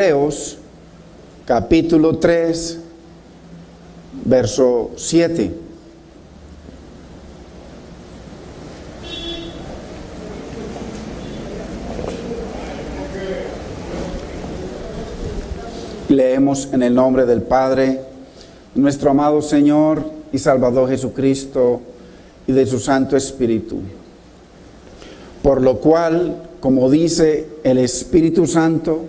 Hebreos capítulo 3, verso 7. Leemos en el nombre del Padre, nuestro amado Señor y Salvador Jesucristo, y de su Santo Espíritu. Por lo cual, como dice el Espíritu Santo,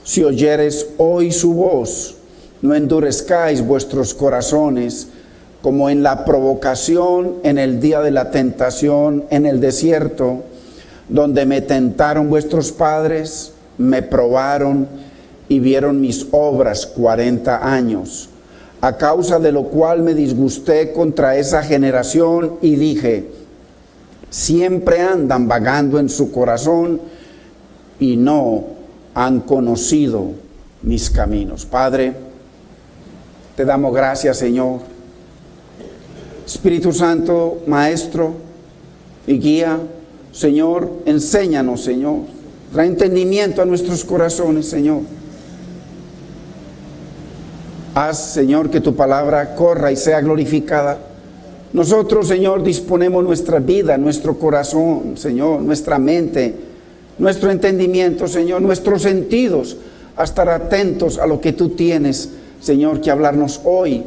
si oyereis hoy su voz, no endurezcáis vuestros corazones, como en la provocación en el día de la tentación en el desierto, donde me tentaron vuestros padres, me probaron y vieron mis obras 40 años, a causa de lo cual me disgusté contra esa generación y dije: siempre andan vagando en su corazón y no han conocido mis caminos. Padre, te damos gracias, Señor. Espíritu Santo, Maestro y guía, Señor, enséñanos, Señor. Trae entendimiento a nuestros corazones, Señor. Haz, Señor, que tu palabra corra y sea glorificada. Nosotros, Señor, disponemos nuestra vida, nuestro corazón, Señor, nuestra mente, nuestro entendimiento, Señor, nuestros sentidos, a estar atentos a lo que tú tienes, Señor, que hablarnos hoy.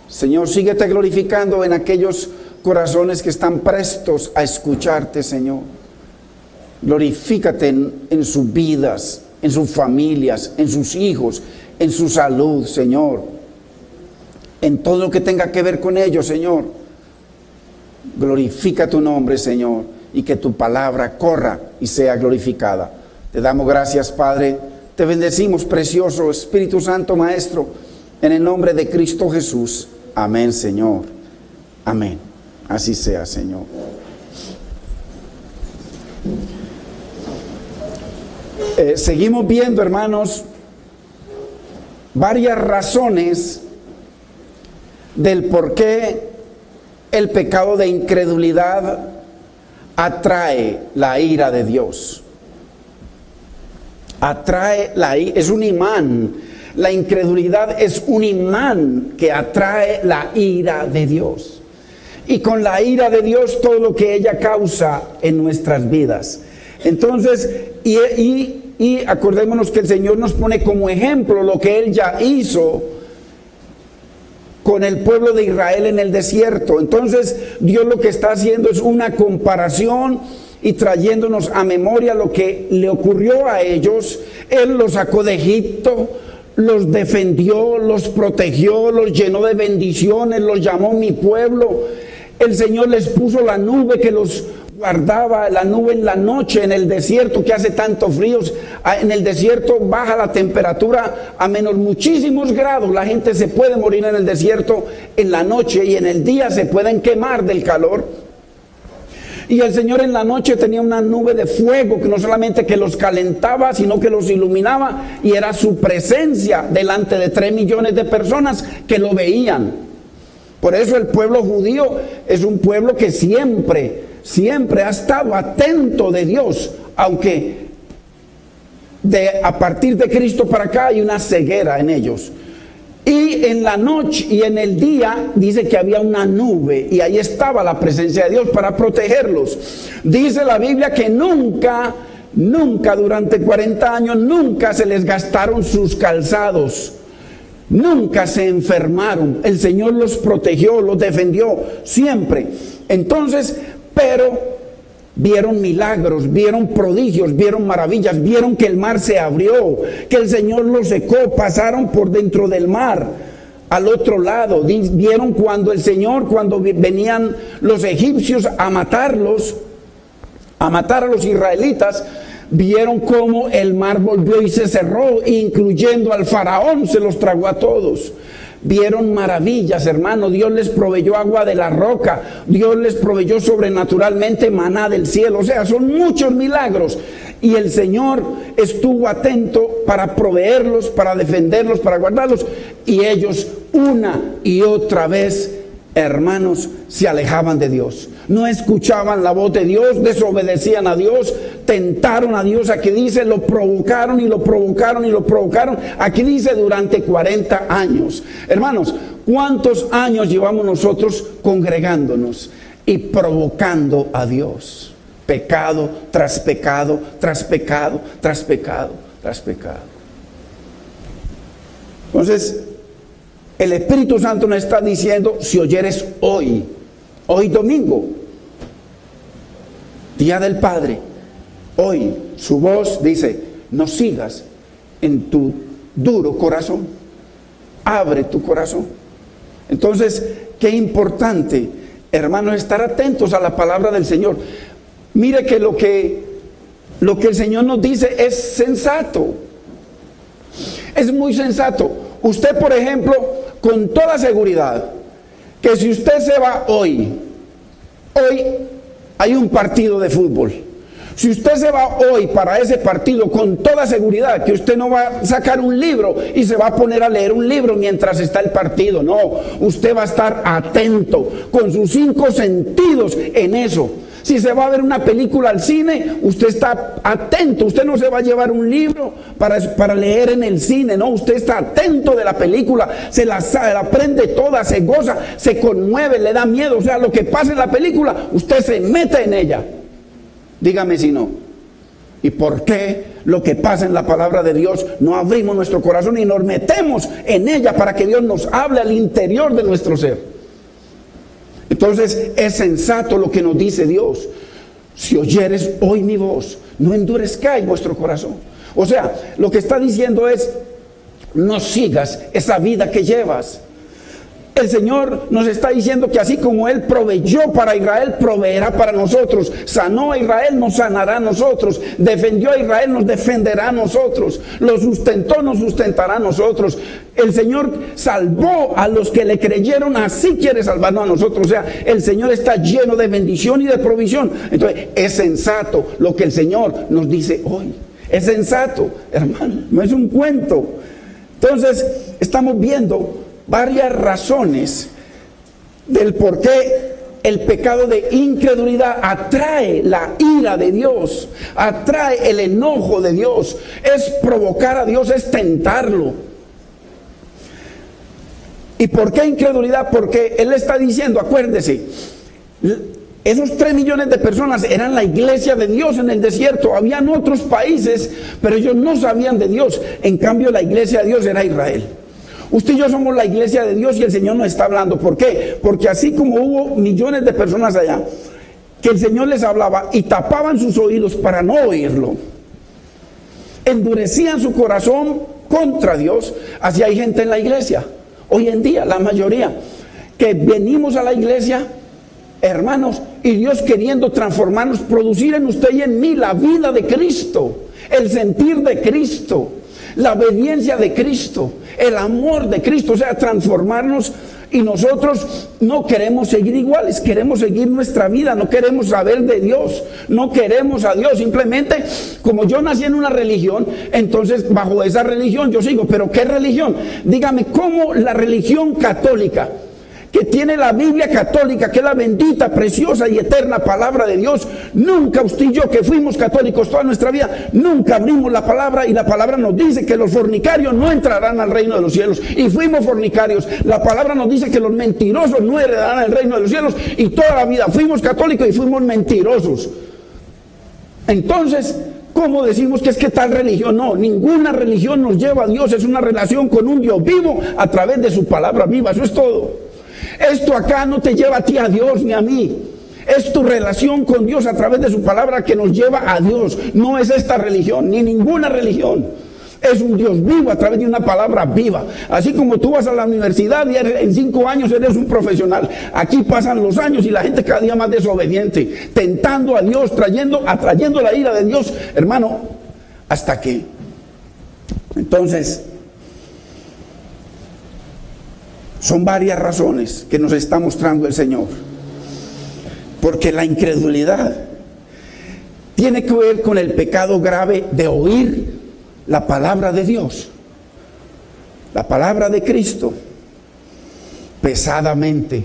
Señor, síguete glorificando en aquellos corazones que están prestos a escucharte, Señor. Glorifícate en sus vidas, en sus familias, en sus hijos, en su salud, Señor. En todo lo que tenga que ver con ellos, Señor. Glorifica tu nombre, Señor, y que tu palabra corra y sea glorificada. Te damos gracias, Padre. Te bendecimos, precioso Espíritu Santo, Maestro, en el nombre de Cristo Jesús. Amén, Señor. Amén. Así sea, Señor. Seguimos viendo, hermanos, varias razones del por qué el pecado de incredulidad atrae la ira de Dios. Atrae la ira, es un imán. La incredulidad es un imán que atrae la ira de Dios. Y con la ira de Dios todo lo que ella causa en nuestras vidas. Entonces, y acordémonos que el Señor nos pone como ejemplo lo que Él ya hizo con el pueblo de Israel en el desierto. Entonces Dios lo que está haciendo es una comparación y trayéndonos a memoria lo que le ocurrió a ellos. Él los sacó de Egipto, los defendió, los protegió, los llenó de bendiciones, los llamó mi pueblo. El Señor les puso la nube que los guardaba, la nube en la noche en el desierto que hace tanto frío. En el desierto baja la temperatura a menos muchísimos grados. La gente se puede morir en el desierto en la noche, y en el día se pueden quemar del calor. Y el Señor en la noche tenía una nube de fuego que no solamente que los calentaba, sino que los iluminaba, y era su presencia delante de 3 millones de personas que lo veían. Por eso el pueblo judío es un pueblo que siempre ha estado atento de Dios, aunque a partir de Cristo para acá hay una ceguera en ellos. Y en la noche y en el día dice que había una nube, y ahí estaba la presencia de Dios para protegerlos. Dice la Biblia que nunca durante 40 años, nunca se les gastaron sus calzados. Nunca se enfermaron. El Señor los protegió, los defendió siempre. Entonces, pero vieron milagros, vieron prodigios, vieron maravillas, vieron que el mar se abrió, que el Señor los secó, pasaron por dentro del mar al otro lado. Vieron cuando el Señor, cuando venían los egipcios a matarlos, a matar a los israelitas, vieron cómo el mar volvió y se cerró, incluyendo al faraón, se los tragó a todos. Vieron maravillas, hermano. Dios les proveyó agua de la roca, Dios les proveyó sobrenaturalmente maná del cielo. O sea, son muchos milagros, y el Señor estuvo atento para proveerlos, para defenderlos, para guardarlos. Y ellos una y otra vez, hermanos, se alejaban de Dios, no escuchaban la voz de Dios, desobedecían a Dios, tentaron a Dios. Aquí dice, lo provocaron y lo provocaron y lo provocaron. Aquí dice, durante 40 años. Hermanos, ¿cuántos años llevamos nosotros congregándonos y provocando a Dios? Pecado tras pecado, tras pecado, tras pecado, tras pecado. Entonces, el Espíritu Santo nos está diciendo, si oyeres hoy domingo, Día del Padre, hoy su voz dice, no sigas en tu duro corazón, abre tu corazón. Entonces, qué importante, hermanos, estar atentos a la palabra del Señor. Mire que lo que el Señor nos dice es sensato, es muy sensato. Usted, por ejemplo, con toda seguridad, que si usted se va hoy hay un partido de fútbol. Si usted se va hoy para ese partido, con toda seguridad que usted no va a sacar un libro y se va a poner a leer un libro mientras está el partido. No, usted va a estar atento con sus 5 sentidos en eso. Si se va a ver una película al cine, usted está atento. Usted no se va a llevar un libro para leer en el cine, no. Usted está atento de la película, se la aprende toda, se goza, se conmueve, le da miedo. O sea, lo que pasa en la película, usted se mete en ella. Dígame si no. ¿Y por qué lo que pasa en la palabra de Dios no abrimos nuestro corazón y nos metemos en ella para que Dios nos hable al interior de nuestro ser? Entonces es sensato lo que nos dice Dios. Si oyeres hoy mi voz, no endurezcáis vuestro corazón. O sea, lo que está diciendo es, no sigas esa vida que llevas. El Señor nos está diciendo que así como Él proveyó para Israel, proveerá para nosotros. Sanó a Israel, nos sanará a nosotros. Defendió a Israel, nos defenderá a nosotros. Lo sustentó, nos sustentará a nosotros. El Señor salvó a los que le creyeron, así quiere salvarnos a nosotros. O sea, el Señor está lleno de bendición y de provisión. Entonces, es sensato lo que el Señor nos dice hoy. Es sensato, hermano, no es un cuento. Entonces, estamos viendo varias razones del por qué el pecado de incredulidad atrae la ira de Dios, atrae el enojo de Dios. Es provocar a Dios, es tentarlo. ¿Y por qué incredulidad? Porque Él está diciendo, acuérdese, esos 3 millones de personas eran la iglesia de Dios en el desierto. Habían otros países, pero ellos no sabían de Dios. En cambio, la iglesia de Dios era Israel. Usted y yo somos la iglesia de Dios y el Señor nos está hablando. ¿Por qué? Porque así como hubo millones de personas allá que el Señor les hablaba y tapaban sus oídos para no oírlo, endurecían su corazón contra Dios, así hay gente en la iglesia. Hoy en día, la mayoría, que venimos a la iglesia, hermanos, y Dios queriendo transformarnos, producir en usted y en mí la vida de Cristo, el sentir de Cristo, la obediencia de Cristo, el amor de Cristo, o sea, transformarnos. Y nosotros no queremos seguir iguales, queremos seguir nuestra vida, no queremos saber de Dios, no queremos a Dios. Simplemente, como yo nací en una religión, entonces bajo esa religión yo sigo. ¿Pero qué religión? Dígame, ¿cómo la religión católica, que tiene la Biblia católica, que es la bendita, preciosa y eterna palabra de Dios, nunca usted y yo, que fuimos católicos toda nuestra vida, nunca abrimos la palabra, y la palabra nos dice que los fornicarios no entrarán al reino de los cielos, y fuimos fornicarios? La palabra nos dice que los mentirosos no heredarán el reino de los cielos, y toda la vida fuimos católicos y fuimos mentirosos. Entonces, ¿cómo decimos que es que tal religión? No, ninguna religión nos lleva a Dios, es una relación con un Dios vivo a través de su palabra viva, eso es todo. Esto acá no te lleva a ti a Dios ni a mí. Es tu relación con Dios a través de su palabra que nos lleva a Dios. No es esta religión, ni ninguna religión. Es un Dios vivo a través de una palabra viva. Así como tú vas a la universidad y en 5 años eres un profesional. Aquí pasan los años y la gente cada día más desobediente, tentando a Dios, atrayendo la ira de Dios, hermano, hasta que. Entonces, son varias razones que nos está mostrando el Señor. Porque la incredulidad tiene que ver con el pecado grave de oír la palabra de Dios, la palabra de Cristo, pesadamente.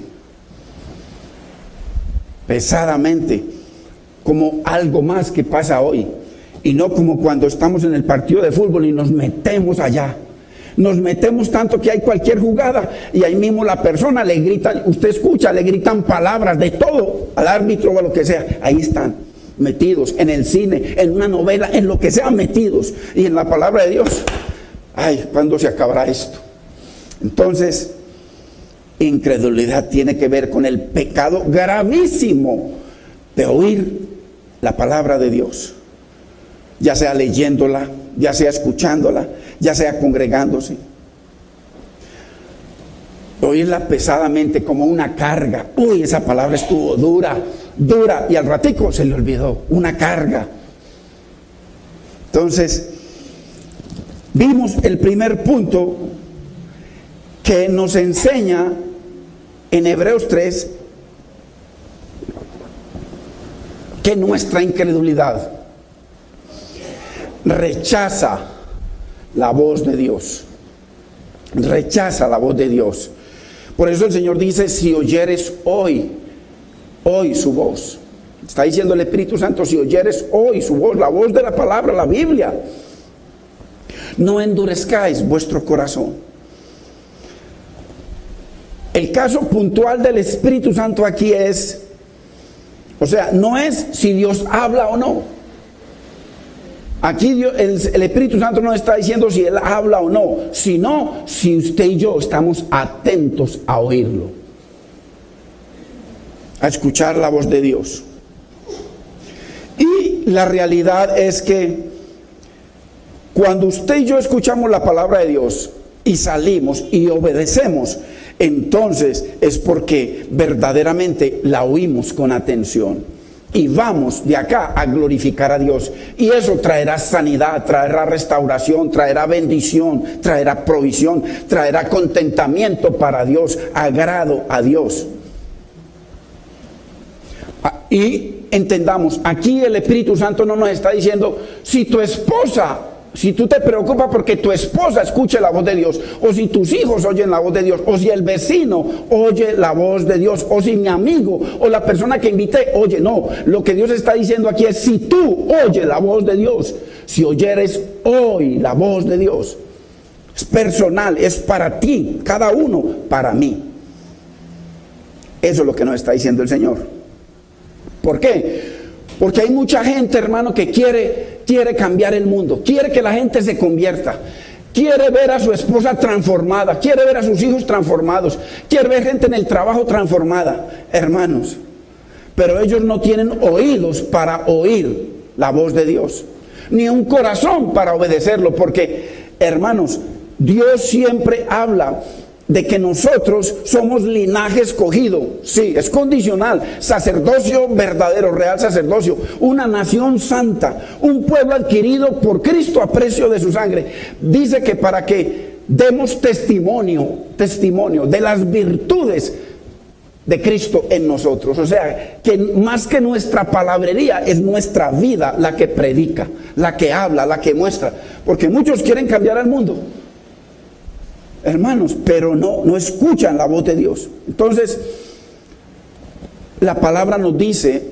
como algo más que pasa hoy, y no como cuando estamos en el partido de fútbol y nos metemos allá. Nos metemos tanto que hay cualquier jugada y ahí mismo la persona le grita, usted escucha, le gritan palabras de todo al árbitro o a lo que sea. Ahí están metidos en el cine, en una novela, en lo que sea metidos. Y en la palabra de Dios, ay, ¿cuándo se acabará esto? Entonces, incredulidad tiene que ver con el pecado gravísimo de oír la palabra de Dios, ya sea leyéndola, ya sea escuchándola, ya sea congregándose. Oírla pesadamente como una carga. Uy, esa palabra estuvo dura, y al ratico se le olvidó, una carga. Entonces, vimos el primer punto que nos enseña en Hebreos 3 que nuestra incredulidad rechaza la voz de Dios. Rechaza la voz de Dios. Por eso el Señor dice, si oyeres hoy su voz. Está diciendo el Espíritu Santo, si oyeres hoy su voz, la voz de la palabra, la Biblia, no endurezcáis vuestro corazón. El caso puntual del Espíritu Santo aquí es, o sea, no es si Dios habla o no. Aquí Dios, el Espíritu Santo no está diciendo si Él habla o no, sino si usted y yo estamos atentos a oírlo, a escuchar la voz de Dios. Y la realidad es que cuando usted y yo escuchamos la palabra de Dios y salimos y obedecemos, entonces es porque verdaderamente la oímos con atención. Y vamos de acá a glorificar a Dios. Y eso traerá sanidad, traerá restauración, traerá bendición, traerá provisión, traerá contentamiento para Dios, agrado a Dios. Y entendamos, aquí el Espíritu Santo no nos está diciendo, si tu esposa, si tú te preocupas porque tu esposa escuche la voz de Dios, o si tus hijos oyen la voz de Dios, o si el vecino oye la voz de Dios, o si mi amigo o la persona que invité oye, no. Lo que Dios está diciendo aquí es, si tú oyes la voz de Dios, si oyeres hoy la voz de Dios, es personal, es para ti, cada uno, para mí. Eso es lo que nos está diciendo el Señor. ¿Por qué? Porque hay mucha gente, hermano, que quiere cambiar el mundo, quiere que la gente se convierta, quiere ver a su esposa transformada, quiere ver a sus hijos transformados, quiere ver gente en el trabajo transformada, hermanos. Pero ellos no tienen oídos para oír la voz de Dios, ni un corazón para obedecerlo, porque, hermanos, Dios siempre habla de que nosotros somos linaje escogido. Sí, es condicional. Sacerdocio verdadero, real sacerdocio, una nación santa, un pueblo adquirido por Cristo a precio de su sangre. Dice que para que demos testimonio de las virtudes de Cristo en nosotros. O sea, que más que nuestra palabrería, es nuestra vida la que predica, la que habla, la que muestra. Porque muchos quieren cambiar al mundo, hermanos, pero no escuchan la voz de Dios. Entonces, la palabra nos dice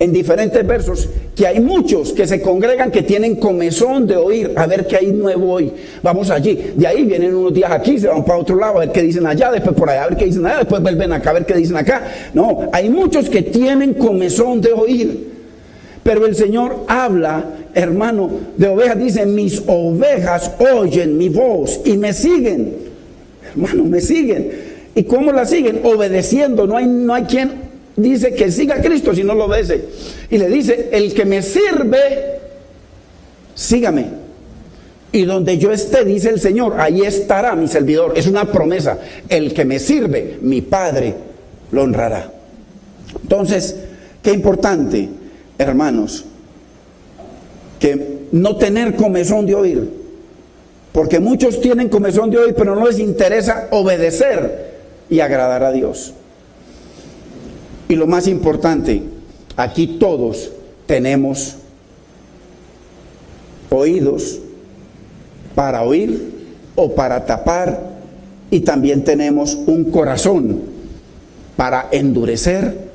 en diferentes versos que hay muchos que se congregan, que tienen comezón de oír, a ver qué hay nuevo hoy. Vamos allí, de ahí vienen unos días aquí, se van para otro lado a ver qué dicen allá, después por allá a ver qué dicen allá, después vuelven acá a ver qué dicen acá. No, hay muchos que tienen comezón de oír. Pero el Señor habla, hermano, de ovejas. Dice, mis ovejas oyen mi voz y me siguen. Hermano, me siguen. ¿Y cómo la siguen? Obedeciendo. No hay quien dice que siga a Cristo si no lo obedece. Y le dice, el que me sirve, sígame. Y donde yo esté, dice el Señor, ahí estará mi servidor. Es una promesa. El que me sirve, mi Padre lo honrará. Entonces, qué importante, hermanos, que no tener comezón de oír. Porque muchos tienen comezón de oír, pero no les interesa obedecer y agradar a Dios. Y lo más importante, aquí todos tenemos oídos para oír o para tapar, y también tenemos un corazón para endurecer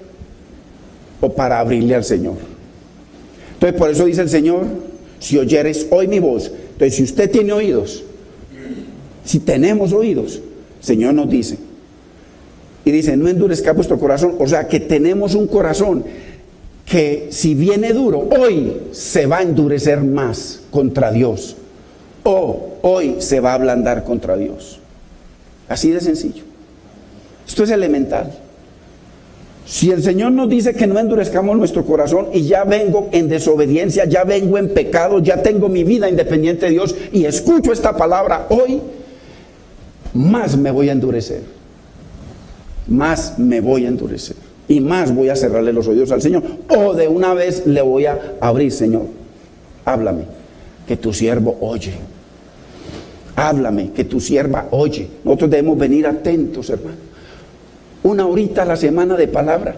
o para abrirle al Señor. Entonces por eso dice el Señor, si oyeres hoy mi voz. Entonces si usted tiene oídos, si tenemos oídos, el Señor nos dice, y dice, no endurezca vuestro corazón. O sea que tenemos un corazón que si viene duro, hoy se va a endurecer más contra Dios, o hoy se va a ablandar contra Dios. Así de sencillo. Esto es elemental. Si el Señor nos dice que no endurezcamos nuestro corazón y ya vengo en desobediencia, ya vengo en pecado, ya tengo mi vida independiente de Dios y escucho esta palabra hoy, más me voy a endurecer. Más me voy a endurecer. Y más voy a cerrarle los oídos al Señor. O de una vez le voy a abrir, Señor, háblame, que tu siervo oye. Háblame, que tu sierva oye. Nosotros debemos venir atentos, hermano. Una horita a la semana de palabra.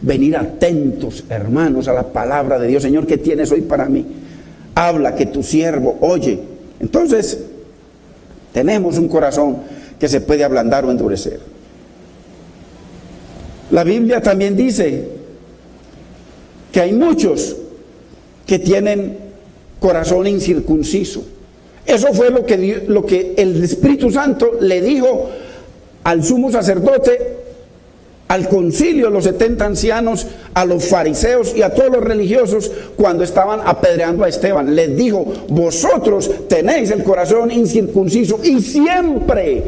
Venir atentos, hermanos, a la palabra de Dios. Señor, ¿qué tienes hoy para mí? Habla, que tu siervo oye. Entonces, tenemos un corazón que se puede ablandar o endurecer. La Biblia también dice que hay muchos que tienen corazón incircunciso. Eso fue lo que el Espíritu Santo le dijo al sumo sacerdote, al concilio de los 70 ancianos, a los fariseos y a todos los religiosos cuando estaban apedreando a Esteban. Les dijo, vosotros tenéis el corazón incircunciso y siempre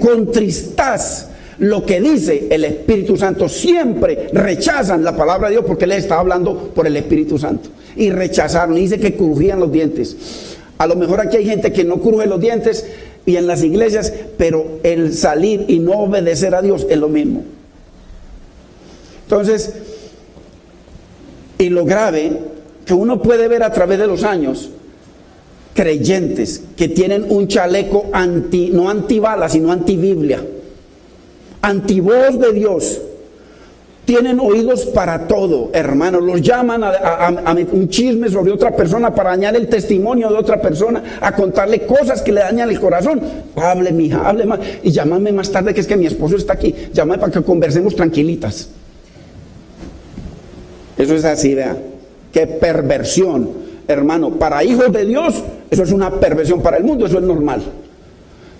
contristás lo que dice el Espíritu Santo. Siempre rechazan la palabra de Dios porque les estaba hablando por el Espíritu Santo. Y rechazaron, y dice que crujían los dientes. A lo mejor aquí hay gente que no cruje los dientes y en las iglesias, pero el salir y no obedecer a Dios es lo mismo. Entonces, y lo grave que uno puede ver a través de los años, creyentes que tienen un chaleco no antibala, sino antibiblia, antivoz de Dios, tienen oídos para todo, hermanos. Los llaman a un chisme sobre otra persona para dañar el testimonio de otra persona, a contarle cosas que le dañan el corazón. Hable, mija, hable más. Y llámame más tarde, que es que mi esposo está aquí. Llámame para que conversemos tranquilitas. Eso es así, vea. Qué perversión, hermano. Para hijos de Dios, eso es una perversión. Para el mundo, eso es normal.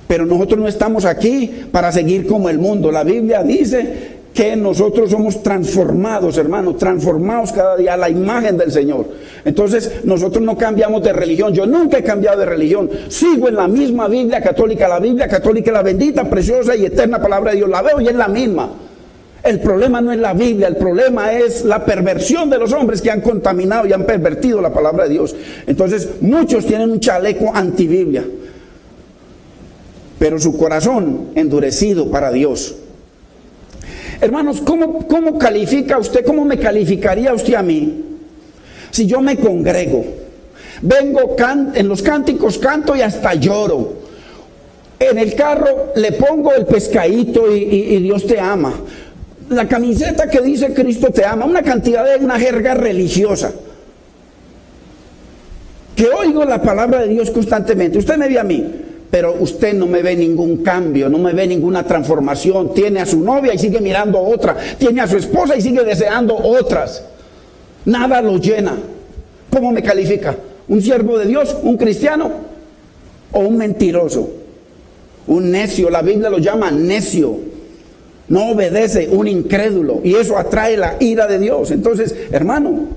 Pero nosotros no estamos aquí para seguir como el mundo. La Biblia dice que nosotros somos transformados, hermanos, transformados cada día a la imagen del Señor. Entonces, nosotros no cambiamos de religión. Yo nunca he cambiado de religión. Sigo en la misma Biblia católica. La Biblia católica es la bendita, preciosa y eterna palabra de Dios. La veo y es la misma. El problema no es la Biblia, el problema es la perversión de los hombres que han contaminado y han pervertido la palabra de Dios. Entonces, muchos tienen un chaleco antibiblia, pero su corazón endurecido para Dios. Hermanos, ¿cómo califica usted, cómo me calificaría usted a mí si yo me congrego? Vengo, en los cánticos canto y hasta lloro. En el carro le pongo el pescadito y Dios te ama. La camiseta que dice Cristo te ama, una cantidad de una jerga religiosa. Que oigo la palabra de Dios constantemente. Usted me ve a mí, pero usted no me ve ningún cambio, no me ve ninguna transformación. Tiene a su novia y sigue mirando otra. Tiene a su esposa y sigue deseando otras. Nada lo llena. ¿Cómo me califica? ¿Un siervo de Dios? ¿Un cristiano? ¿O un mentiroso? Un necio. La Biblia lo llama necio. No obedece, un incrédulo. Y eso atrae la ira de Dios. Entonces, hermano,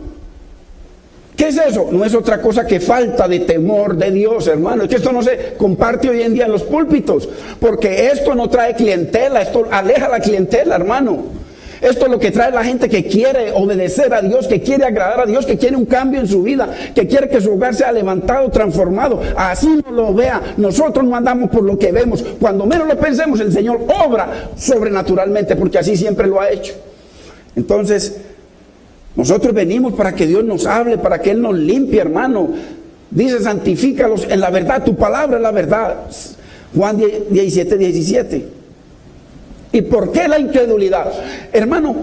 ¿qué es eso? No es otra cosa que falta de temor de Dios, hermano. Es que esto no se comparte hoy en día en los púlpitos, porque esto no trae clientela, esto aleja la clientela, hermano. Esto es lo que trae la gente que quiere obedecer a Dios, que quiere agradar a Dios, que quiere un cambio en su vida, que quiere que su hogar sea levantado, transformado. Así no lo vea. Nosotros no andamos por lo que vemos. Cuando menos lo pensemos, el Señor obra sobrenaturalmente, porque así siempre lo ha hecho. Entonces, nosotros venimos para que Dios nos hable, para que Él nos limpie, hermano. Dice, santifícalos en la verdad, tu palabra es la verdad. Juan 17:17. ¿Y por qué la incredulidad? Hermano,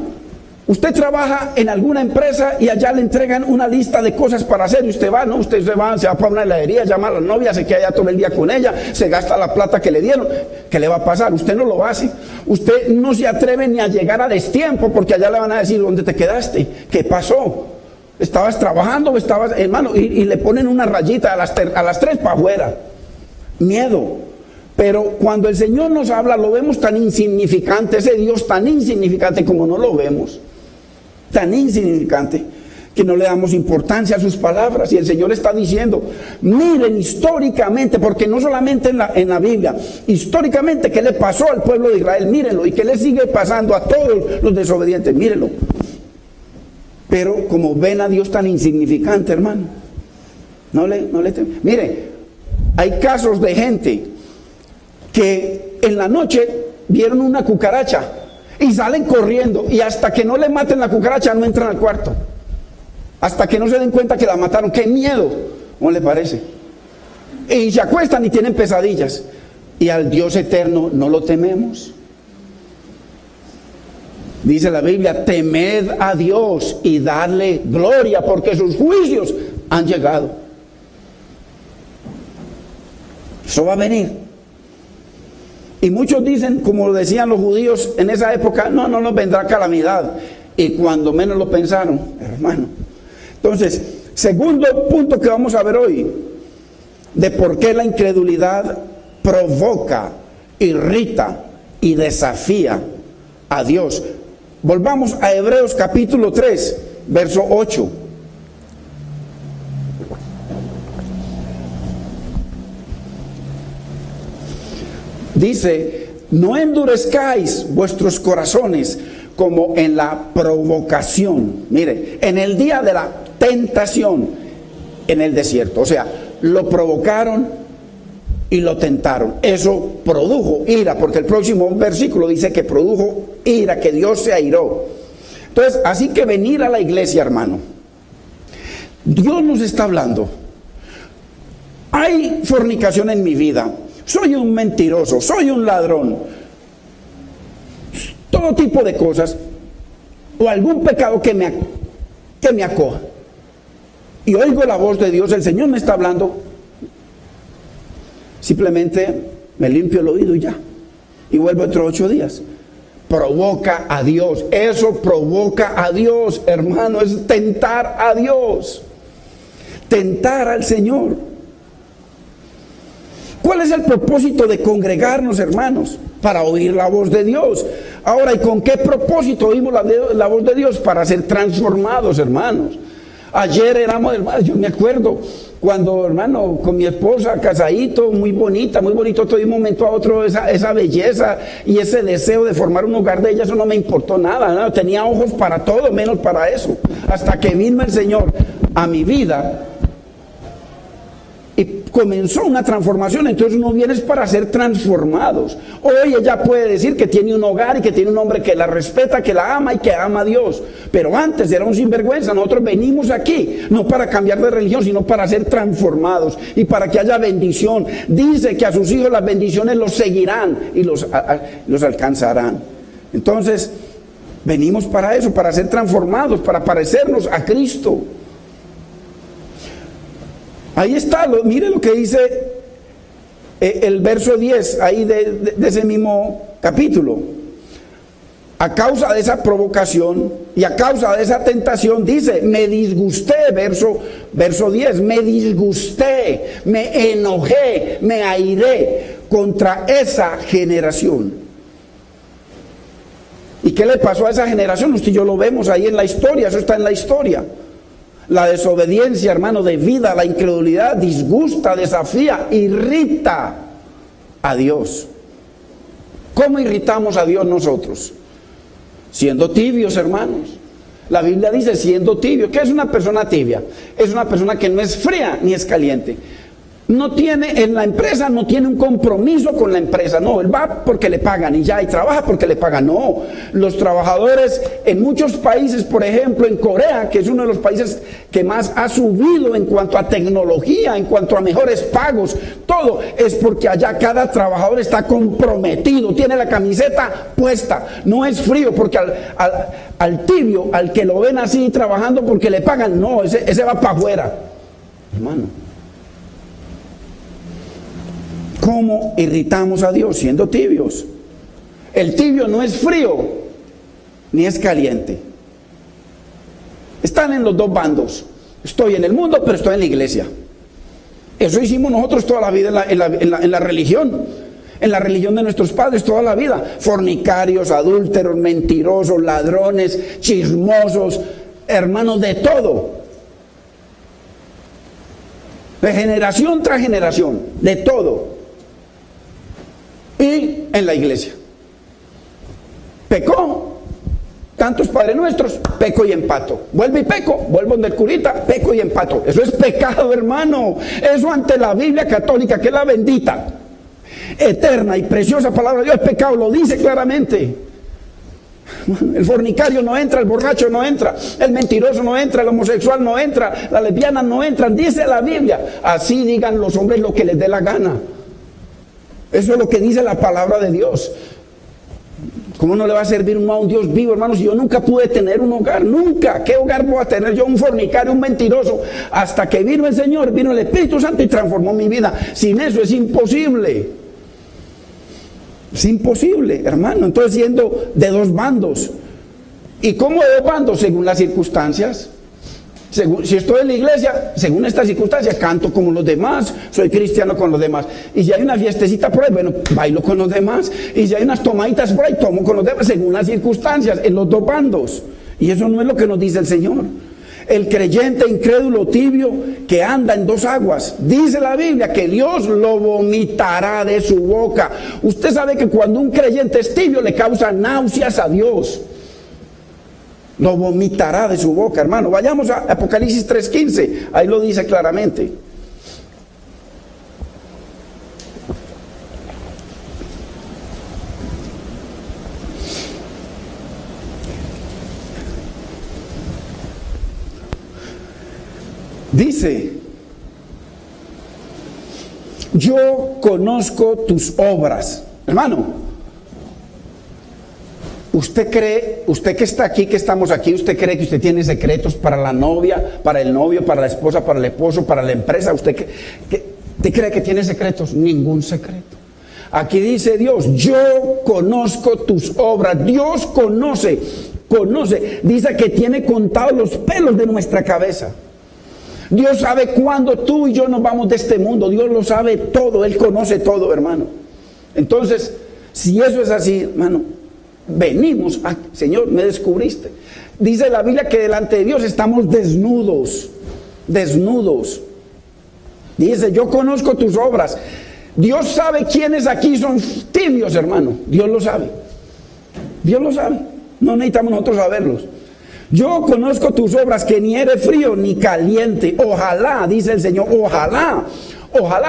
usted trabaja en alguna empresa y allá le entregan una lista de cosas para hacer y usted va, ¿no? Usted se va para una heladería, llama a la novia, se queda allá todo el día con ella, se gasta la plata que le dieron. ¿Qué le va a pasar? Usted no lo hace. Usted no se atreve ni a llegar a destiempo porque allá le van a decir, ¿dónde te quedaste? ¿Qué pasó? Estabas trabajando o estabas, hermano, y le ponen una rayita a las 3 para afuera. Miedo. Pero cuando el Señor nos habla, lo vemos tan insignificante, ese Dios tan insignificante como no lo vemos. Tan insignificante que no le damos importancia a sus palabras. Y el Señor está diciendo, miren históricamente, porque no solamente en la Biblia, históricamente, ¿qué le pasó al pueblo de Israel? Mírenlo, y qué le sigue pasando a todos los desobedientes, mírenlo. Pero como ven a Dios tan insignificante, hermano, mire, hay casos de gente que en la noche vieron una cucaracha y salen corriendo, y hasta que no le maten la cucaracha no entran al cuarto, hasta que no se den cuenta que la mataron. ¡Qué miedo! ¿Cómo le parece? Y se acuestan y tienen pesadillas, y al Dios eterno no lo tememos. Dice la Biblia, temed a Dios y darle gloria, porque sus juicios han llegado. Eso va a venir. Y muchos dicen, como decían los judíos en esa época, no nos vendrá calamidad. Y cuando menos lo pensaron, hermano. Entonces, segundo punto que vamos a ver hoy, de por qué la incredulidad provoca, irrita y desafía a Dios. Volvamos a Hebreos capítulo 3, verso 8. Dice, no endurezcáis vuestros corazones como en la provocación. Mire, en el día de la tentación en el desierto. O sea, lo provocaron y lo tentaron. Eso produjo ira, porque el próximo versículo dice que produjo ira, que Dios se airó. Entonces, así que venir a la iglesia, hermano, Dios nos está hablando. Hay fornicación en mi vida, soy un mentiroso, soy un ladrón, todo tipo de cosas, o algún pecado que me acoja, y oigo la voz de Dios, el Señor me está hablando. Simplemente me limpio el oído y ya, y vuelvo otros 8 días. Provoca a Dios, eso provoca a Dios, hermano, es tentar a Dios, tentar al Señor. ¿Cuál es el propósito de congregarnos, hermanos? Para oír la voz de Dios. Ahora, ¿y con qué propósito oímos la voz de Dios? Para ser transformados, hermanos. Ayer éramos, hermanos, yo me acuerdo cuando, hermano, con mi esposa, casadito, muy bonita, muy bonito, todo de un momento a otro esa belleza y ese deseo de formar un hogar de ella, eso no me importó nada, ¿no? Tenía ojos para todo menos para eso, hasta que vino el Señor a mi vida y comenzó una transformación. Entonces uno viene para ser transformados. Hoy ella puede decir que tiene un hogar y que tiene un hombre que la respeta, que la ama y que ama a Dios. Pero antes era un sinvergüenza. Nosotros venimos aquí no para cambiar de religión, sino para ser transformados y para que haya bendición. Dice que a sus hijos las bendiciones los seguirán y los alcanzarán. Entonces venimos para eso, para ser transformados, para parecernos a Cristo. Ahí está, mire lo que dice el verso 10, ahí de ese mismo capítulo. A causa de esa provocación y a causa de esa tentación, dice, me disgusté, verso 10, me disgusté, me enojé, me airé contra esa generación. ¿Y qué le pasó a esa generación? Usted y yo lo vemos ahí en la historia, eso está en la historia. La desobediencia, hermano, de vida, la incredulidad, disgusta, desafía, irrita a Dios. ¿Cómo irritamos a Dios nosotros? Siendo tibios, hermanos. La Biblia dice siendo tibio. ¿Qué es una persona tibia? Es una persona que no es fría ni es caliente. No tiene, en la empresa no tiene un compromiso con la empresa, no, él va porque le pagan y ya, y trabaja porque le pagan, no. Los trabajadores en muchos países, por ejemplo en Corea, que es uno de los países que más ha subido en cuanto a tecnología, en cuanto a mejores pagos, todo es porque allá cada trabajador está comprometido, tiene la camiseta puesta, no es frío, porque al tibio, al que lo ven así trabajando porque le pagan, no, ese va para afuera, hermano. ¿Cómo irritamos a Dios? Siendo tibios. El tibio no es frío ni es caliente. Están en los dos bandos. Estoy en el mundo, pero estoy en la iglesia. Eso hicimos nosotros toda la vida en la religión. En la religión de nuestros padres toda la vida. Fornicarios, adúlteros, mentirosos, ladrones, chismosos, hermanos, de todo. De generación tras generación, de todo. Y en la iglesia. Pecó. Tantos Padres Nuestros, peco y empato. Vuelvo y peco, vuelvo donde el curita, peco y empato. Eso es pecado, hermano. Eso ante la Biblia católica, que es la bendita, eterna y preciosa palabra de Dios, es pecado, lo dice claramente. El fornicario no entra, el borracho no entra, el mentiroso no entra, el homosexual no entra, la lesbiana no entra, dice la Biblia. Así digan los hombres lo que les dé la gana. Eso es lo que dice la palabra de Dios. ¿Cómo no le va a servir a un Dios vivo, hermanos? Yo nunca pude tener un hogar, nunca. ¿Qué hogar voy a tener yo? Un fornicario, un mentiroso. Hasta que vino el Señor, vino el Espíritu Santo y transformó mi vida. Sin eso es imposible. Es imposible, hermano. Entonces, siendo de dos bandos. ¿Y cómo de dos bandos? Según las circunstancias. Si estoy en la iglesia, según estas circunstancias, canto como los demás, soy cristiano con los demás. Y si hay una fiestecita por ahí, bueno, bailo con los demás. Y si hay unas tomaditas por ahí, tomo con los demás, según las circunstancias, en los dos bandos. Y eso no es lo que nos dice el Señor. El creyente incrédulo tibio que anda en dos aguas, dice la Biblia que Dios lo vomitará de su boca. Usted sabe que cuando un creyente es tibio le causa náuseas a Dios. Lo vomitará de su boca, hermano. Vayamos a Apocalipsis 3:15. Ahí lo dice claramente. Dice: yo conozco tus obras. Hermano, ¿usted cree, usted que está aquí, que estamos aquí, usted cree que usted tiene secretos para la novia, para el novio, para la esposa, para el esposo, para la empresa? ¿Usted cree que tiene secretos? Ningún secreto. Aquí dice Dios: yo conozco tus obras. Dios conoce. Dice que tiene contados los pelos de nuestra cabeza. Dios sabe cuándo tú y yo nos vamos de este mundo. Dios lo sabe todo, Él conoce todo, hermano. Entonces, si eso es así, hermano, venimos, Señor, me descubriste. Dice la Biblia que delante de Dios estamos desnudos. Dice: yo conozco tus obras. Dios sabe quiénes aquí son tibios, hermano. Dios lo sabe. No necesitamos nosotros saberlos. Yo conozco tus obras, que ni eres frío ni caliente. Ojalá, dice el Señor, ojalá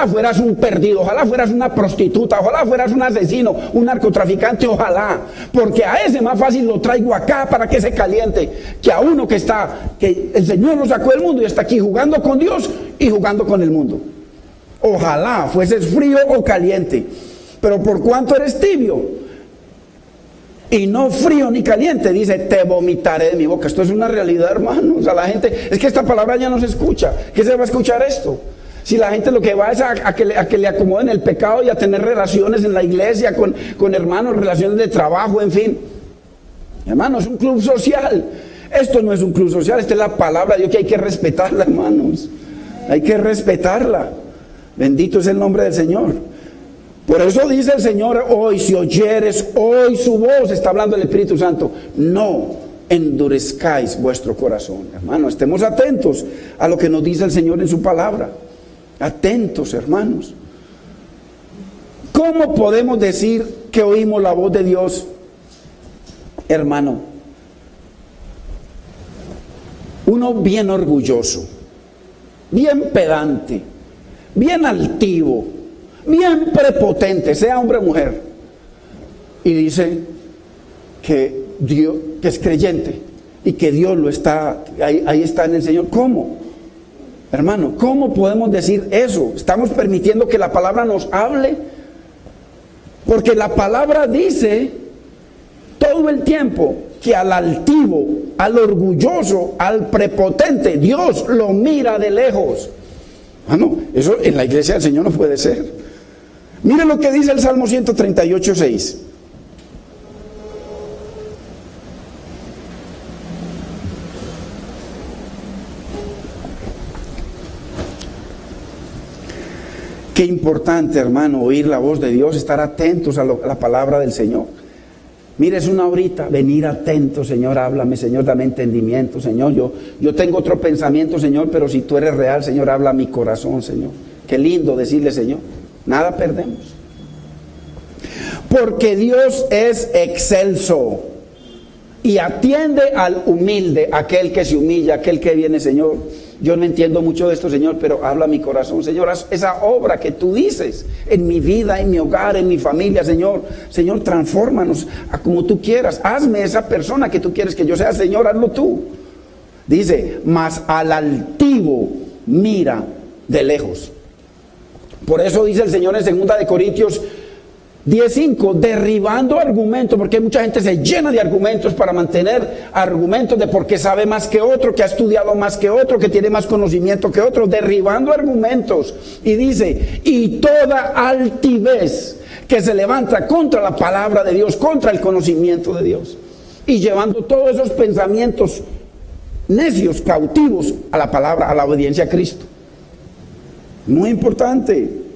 fueras un perdido, ojalá fueras una prostituta, ojalá fueras un asesino, un narcotraficante, ojalá. Porque a ese más fácil lo traigo acá para que se caliente, que a uno que el Señor lo sacó del mundo y está aquí jugando con Dios y jugando con el mundo. Ojalá fueses frío o caliente. Pero por cuanto eres tibio y no frío ni caliente, dice: te vomitaré de mi boca. Esto es una realidad, hermano. O sea, la gente, es que esta palabra ya no se escucha. ¿Qué se va a escuchar esto? Si la gente lo que va es a que le acomoden el pecado y a tener relaciones en la iglesia con hermanos, relaciones de trabajo, en fin. Hermano, es un club social. Esto no es un club social, esta es la palabra de Dios, que hay que respetarla, hermanos. Hay que respetarla. Bendito es el nombre del Señor. Por eso dice el Señor hoy: si oyeres hoy su voz, está hablando el Espíritu Santo, no endurezcáis vuestro corazón. Hermano, estemos atentos a lo que nos dice el Señor en su palabra. Atentos, hermanos. ¿Cómo podemos decir que oímos la voz de Dios, hermano? Uno bien orgulloso, bien pedante, bien altivo, bien prepotente, sea hombre o mujer, y dice que Dios, que es creyente y que Dios lo está, ahí está en el Señor. ¿Cómo? Hermano, ¿cómo podemos decir eso? ¿Estamos permitiendo que la palabra nos hable? Porque la palabra dice todo el tiempo que al altivo, al orgulloso, al prepotente, Dios lo mira de lejos. Eso en la iglesia del Señor no puede ser. Mire lo que dice el Salmo 138:6. Qué importante, hermano, oír la voz de Dios, estar atentos a la palabra del Señor. Mire, es una horita, venir atento, Señor, háblame, Señor, dame entendimiento, Señor. Yo tengo otro pensamiento, Señor, pero si tú eres real, Señor, habla a mi corazón, Señor. Qué lindo decirle, Señor, nada perdemos. Porque Dios es excelso y atiende al humilde, aquel que se humilla, aquel que viene, Señor. Yo no entiendo mucho de esto, Señor, pero habla a mi corazón, Señor. Haz esa obra que tú dices en mi vida, en mi hogar, en mi familia, Señor. Señor, transfórmanos a como tú quieras. Hazme esa persona que tú quieres que yo sea, Señor, hazlo tú. Dice, mas al altivo mira de lejos. Por eso dice el Señor en 2 Corintios 10:5, derribando argumentos, porque mucha gente se llena de argumentos para mantener argumentos de porque sabe más que otro, que ha estudiado más que otro, que tiene más conocimiento que otro, derribando argumentos. Y dice, y toda altivez que se levanta contra la palabra de Dios, contra el conocimiento de Dios, y llevando todos esos pensamientos necios, cautivos a la palabra, a la obediencia a Cristo. Muy importante.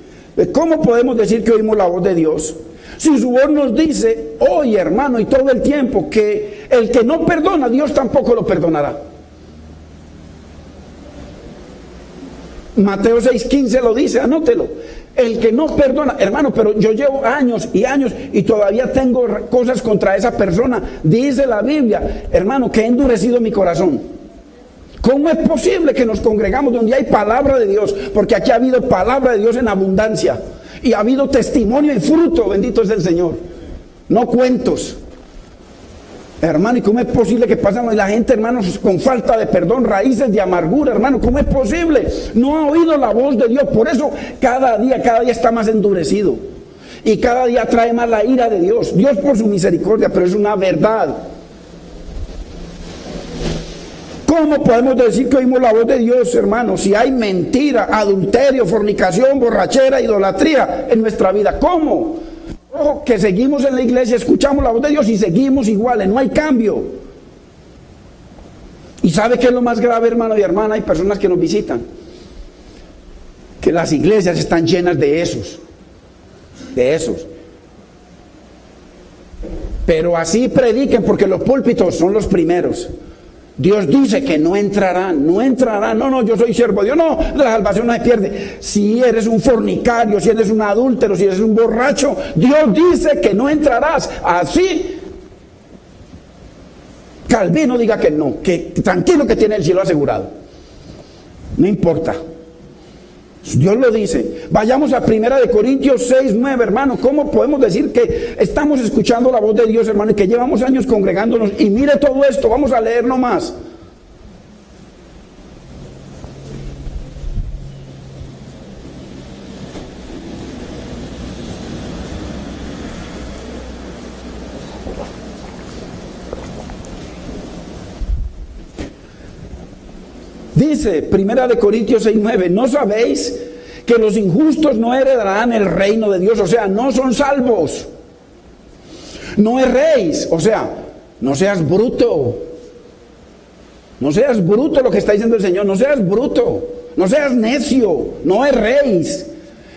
¿Cómo podemos decir que oímos la voz de Dios? Si su voz nos dice, oye, hermano, y todo el tiempo, que el que no perdona, Dios tampoco lo perdonará. Mateo 6:15 lo dice, anótelo. El que no perdona, hermano, pero yo llevo años y años y todavía tengo cosas contra esa persona. Dice la Biblia, hermano, que he endurecido mi corazón. ¿Cómo es posible que nos congregamos donde hay palabra de Dios? Porque aquí ha habido palabra de Dios en abundancia. Y ha habido testimonio y fruto, bendito es el Señor. No cuentos. Hermano, ¿y cómo es posible que pasan la gente, hermanos, con falta de perdón, raíces de amargura, hermano? ¿Cómo es posible? No ha oído la voz de Dios. Por eso cada día está más endurecido. Y cada día trae más la ira de Dios. Dios por su misericordia, pero es una verdad. ¿Cómo podemos decir que oímos la voz de Dios, hermano? Si hay mentira, adulterio, fornicación, borrachera, idolatría en nuestra vida. ¿Cómo? Ojo, que seguimos en la iglesia, escuchamos la voz de Dios y seguimos iguales, no hay cambio. ¿Y sabe qué es lo más grave, hermano y hermana? Hay personas que nos visitan, que las iglesias están llenas de esos. Pero así prediquen porque los púlpitos son los primeros. Dios dice que no entrarán. No, yo soy siervo de Dios. No, la salvación no se pierde. Si eres un fornicario, si eres un adúltero, si eres un borracho, Dios dice que no entrarás. Así, Calvino diga que no, que tranquilo que tiene el cielo asegurado. No importa. Dios lo dice. Vayamos a 1 Corintios 6:9, hermano. ¿Cómo podemos decir que estamos escuchando la voz de Dios, hermano, y que llevamos años congregándonos? Y mire todo esto, vamos a leer nomás. Dice 1 Corintios 6:9, ¿no sabéis que los injustos no heredarán el reino de Dios? O sea, no son salvos. No erréis, o sea, no seas bruto. No seas bruto, lo que está diciendo el Señor, no seas bruto, no seas necio, no erréis.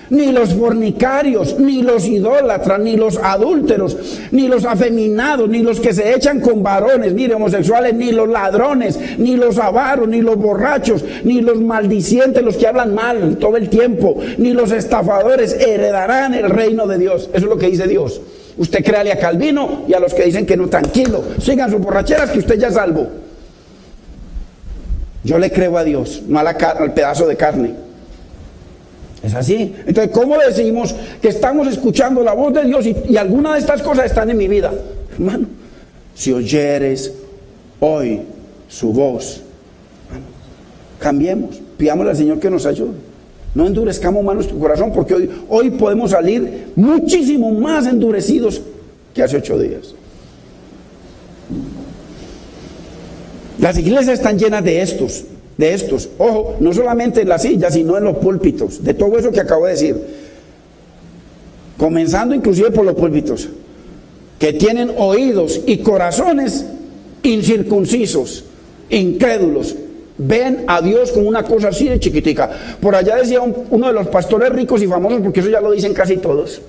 Ni los fornicarios, ni los idólatras, ni los adúlteros, ni los afeminados, ni los que se echan con varones, ni los homosexuales, ni los ladrones, ni los avaros, ni los borrachos, ni los maldicientes, los que hablan mal todo el tiempo, ni los estafadores heredarán el reino de Dios. Eso es lo que dice Dios. Usted créale a Calvino y a los que dicen que no, tranquilo, sigan sus borracheras que usted ya es salvo. Yo le creo a Dios, no al pedazo de carne. Es así. Entonces, ¿cómo decimos que estamos escuchando la voz de Dios y alguna de estas cosas están en mi vida? Hermano, si oyeres hoy su voz, hermano, cambiemos, pidámosle al Señor que nos ayude. No endurezcamos más nuestro corazón, porque hoy podemos salir muchísimo más endurecidos que hace 8 días. Las iglesias están llenas de estos, ojo, no solamente en las sillas, sino en los púlpitos, de todo eso que acabo de decir, comenzando inclusive por los púlpitos, que tienen oídos y corazones incircuncisos, incrédulos, ven a Dios como una cosa así de chiquitica. Por allá decía uno de los pastores ricos y famosos, porque eso ya lo dicen casi todos.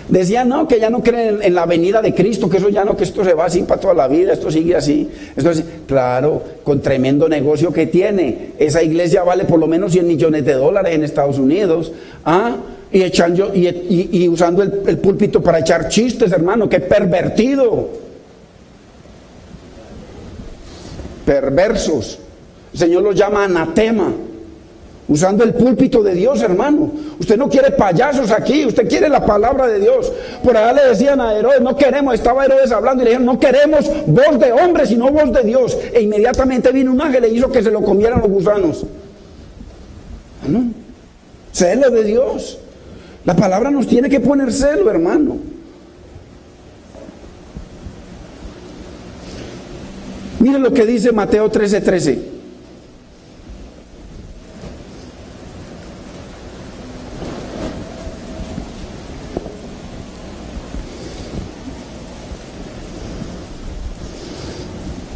Decía, no, que ya no creen en la venida de Cristo, que eso ya no, que esto se va así para toda la vida, esto sigue así. Entonces, claro, con tremendo negocio que tiene, esa iglesia vale por lo menos 100 millones de dólares en Estados Unidos, y usando el púlpito para echar chistes, hermano, qué pervertido. Perversos. El Señor los llama anatema. Usando el púlpito de Dios, hermano. Usted no quiere payasos aquí, usted quiere la palabra de Dios. Por allá le decían a Herodes, no queremos, estaba Herodes hablando y le dijeron, no queremos voz de hombre, sino voz de Dios. E inmediatamente vino un ángel e hizo que se lo comieran los gusanos. ¿No? Celo de Dios. La palabra nos tiene que poner celo, hermano. Miren lo que dice Mateo 13:13.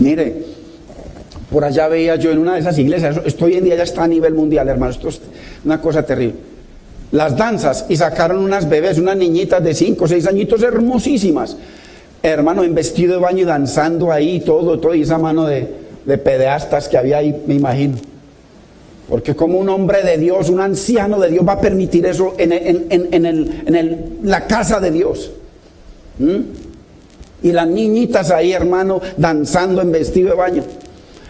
Mire, por allá veía yo en una de esas iglesias, esto hoy en día ya está a nivel mundial, hermano, esto es una cosa terrible. Las danzas, y sacaron unas bebés, unas niñitas de 5 o 6 añitos hermosísimas, hermano, en vestido de baño y danzando ahí, todo, y esa mano de pederastas que había ahí, me imagino. Porque como un hombre de Dios, un anciano de Dios va a permitir eso en la casa de Dios. Y las niñitas ahí, hermano, danzando en vestido de baño.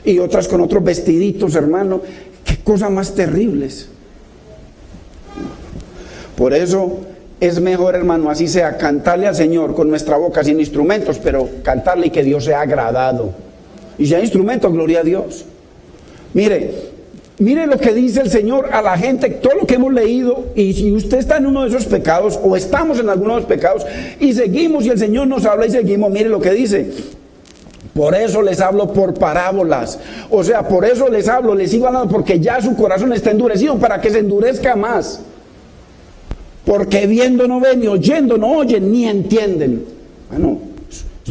Y otras con otros vestiditos, hermano. Qué cosas más terribles. Por eso es mejor, hermano, así sea, cantarle al Señor con nuestra boca sin instrumentos, pero cantarle y que Dios sea agradado. Y si hay instrumentos, gloria a Dios. Mire lo que dice el Señor a la gente, todo lo que hemos leído, y si usted está en uno de esos pecados, o estamos en alguno de los pecados, y seguimos, y el Señor nos habla y seguimos, mire lo que dice. Por eso les hablo por parábolas. O sea, por eso les hablo, les sigo hablando, porque ya su corazón está endurecido, para que se endurezca más. Porque viendo no ven, ni oyendo no oyen, ni entienden. Bueno,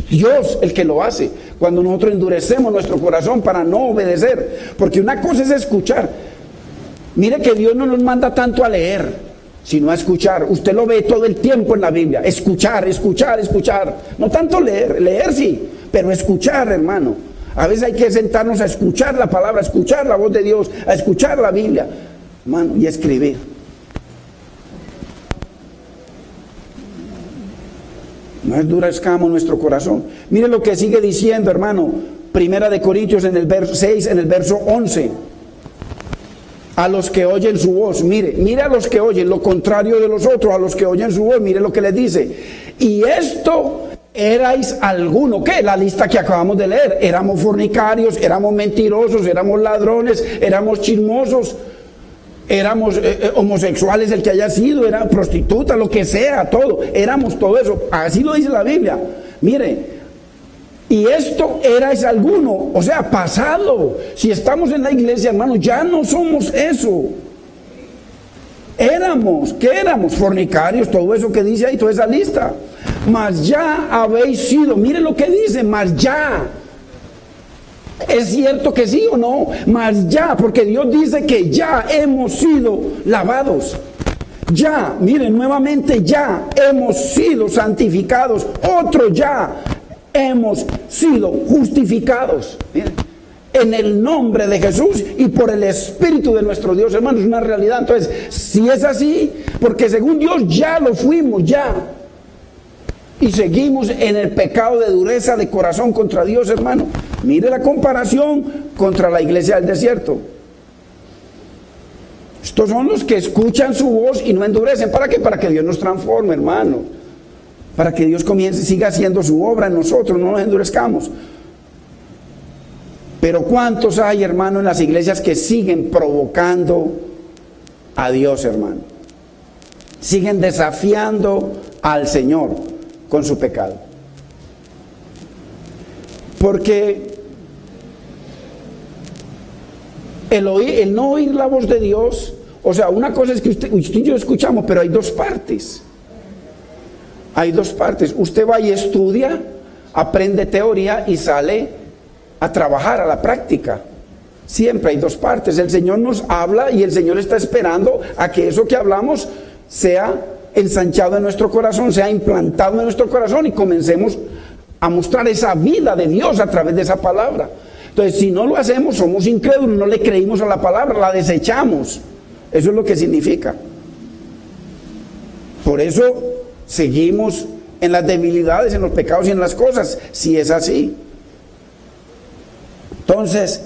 Dios el que lo hace, cuando nosotros endurecemos nuestro corazón para no obedecer, porque una cosa es escuchar. Mire que Dios no nos manda tanto a leer, sino a escuchar. Usted lo ve todo el tiempo en la Biblia, escuchar, no tanto leer sí, pero escuchar, hermano. A veces hay que sentarnos a escuchar la palabra, a escuchar la voz de Dios, a escuchar la Biblia, hermano, y a escribir. No endurezcamos nuestro corazón. Mire lo que sigue diciendo, hermano. Primera de Corintios en el verso 6, en el verso 11. A los que oyen su voz. Mire a los que oyen, lo contrario de los otros, a los que oyen su voz. Mire lo que les dice. Y esto erais alguno. ¿Qué? La lista que acabamos de leer. Éramos fornicarios, éramos mentirosos, éramos ladrones, éramos chismosos. Éramos homosexuales, el que haya sido, era prostituta, lo que sea, todo, éramos todo eso, así lo dice la Biblia. Mire, y esto erais alguno, o sea, pasado. Si estamos en la iglesia, hermano, ya no somos eso. ¿Qué éramos? Fornicarios, todo eso que dice ahí, toda esa lista. Mas ya habéis sido, mire lo que dice, mas ya. ¿Es cierto que sí o no? Mas ya, porque Dios dice que ya hemos sido lavados. Ya, miren, nuevamente ya hemos sido santificados. Otro ya hemos sido justificados. Miren, en el nombre de Jesús y por el Espíritu de nuestro Dios, hermano, es una realidad. Entonces, si es así, porque según Dios ya lo fuimos, ya. Y seguimos en el pecado de dureza de corazón contra Dios, hermano. Mire la comparación contra la iglesia del desierto. Estos son los que escuchan su voz y no endurecen. ¿Para qué? Para que Dios nos transforme, hermano. Para que Dios siga haciendo su obra en nosotros, no nos endurezcamos. Pero ¿cuántos hay, hermano, en las iglesias que siguen provocando a Dios, hermano? Siguen desafiando al Señor con su pecado. Porque el no oír la voz de Dios, o sea, una cosa es que usted y yo escuchamos, pero hay dos partes. Hay dos partes. Usted va y estudia, aprende teoría y sale a trabajar, a la práctica. Siempre hay dos partes. El Señor nos habla y el Señor está esperando a que eso que hablamos sea ensanchado en nuestro corazón, sea implantado en nuestro corazón y comencemos a mostrar esa vida de Dios a través de esa palabra. Entonces, si no lo hacemos, somos incrédulos, no le creímos a la palabra, la desechamos. Eso es lo que significa. Por eso seguimos en las debilidades, en los pecados y en las cosas, si es así. Entonces,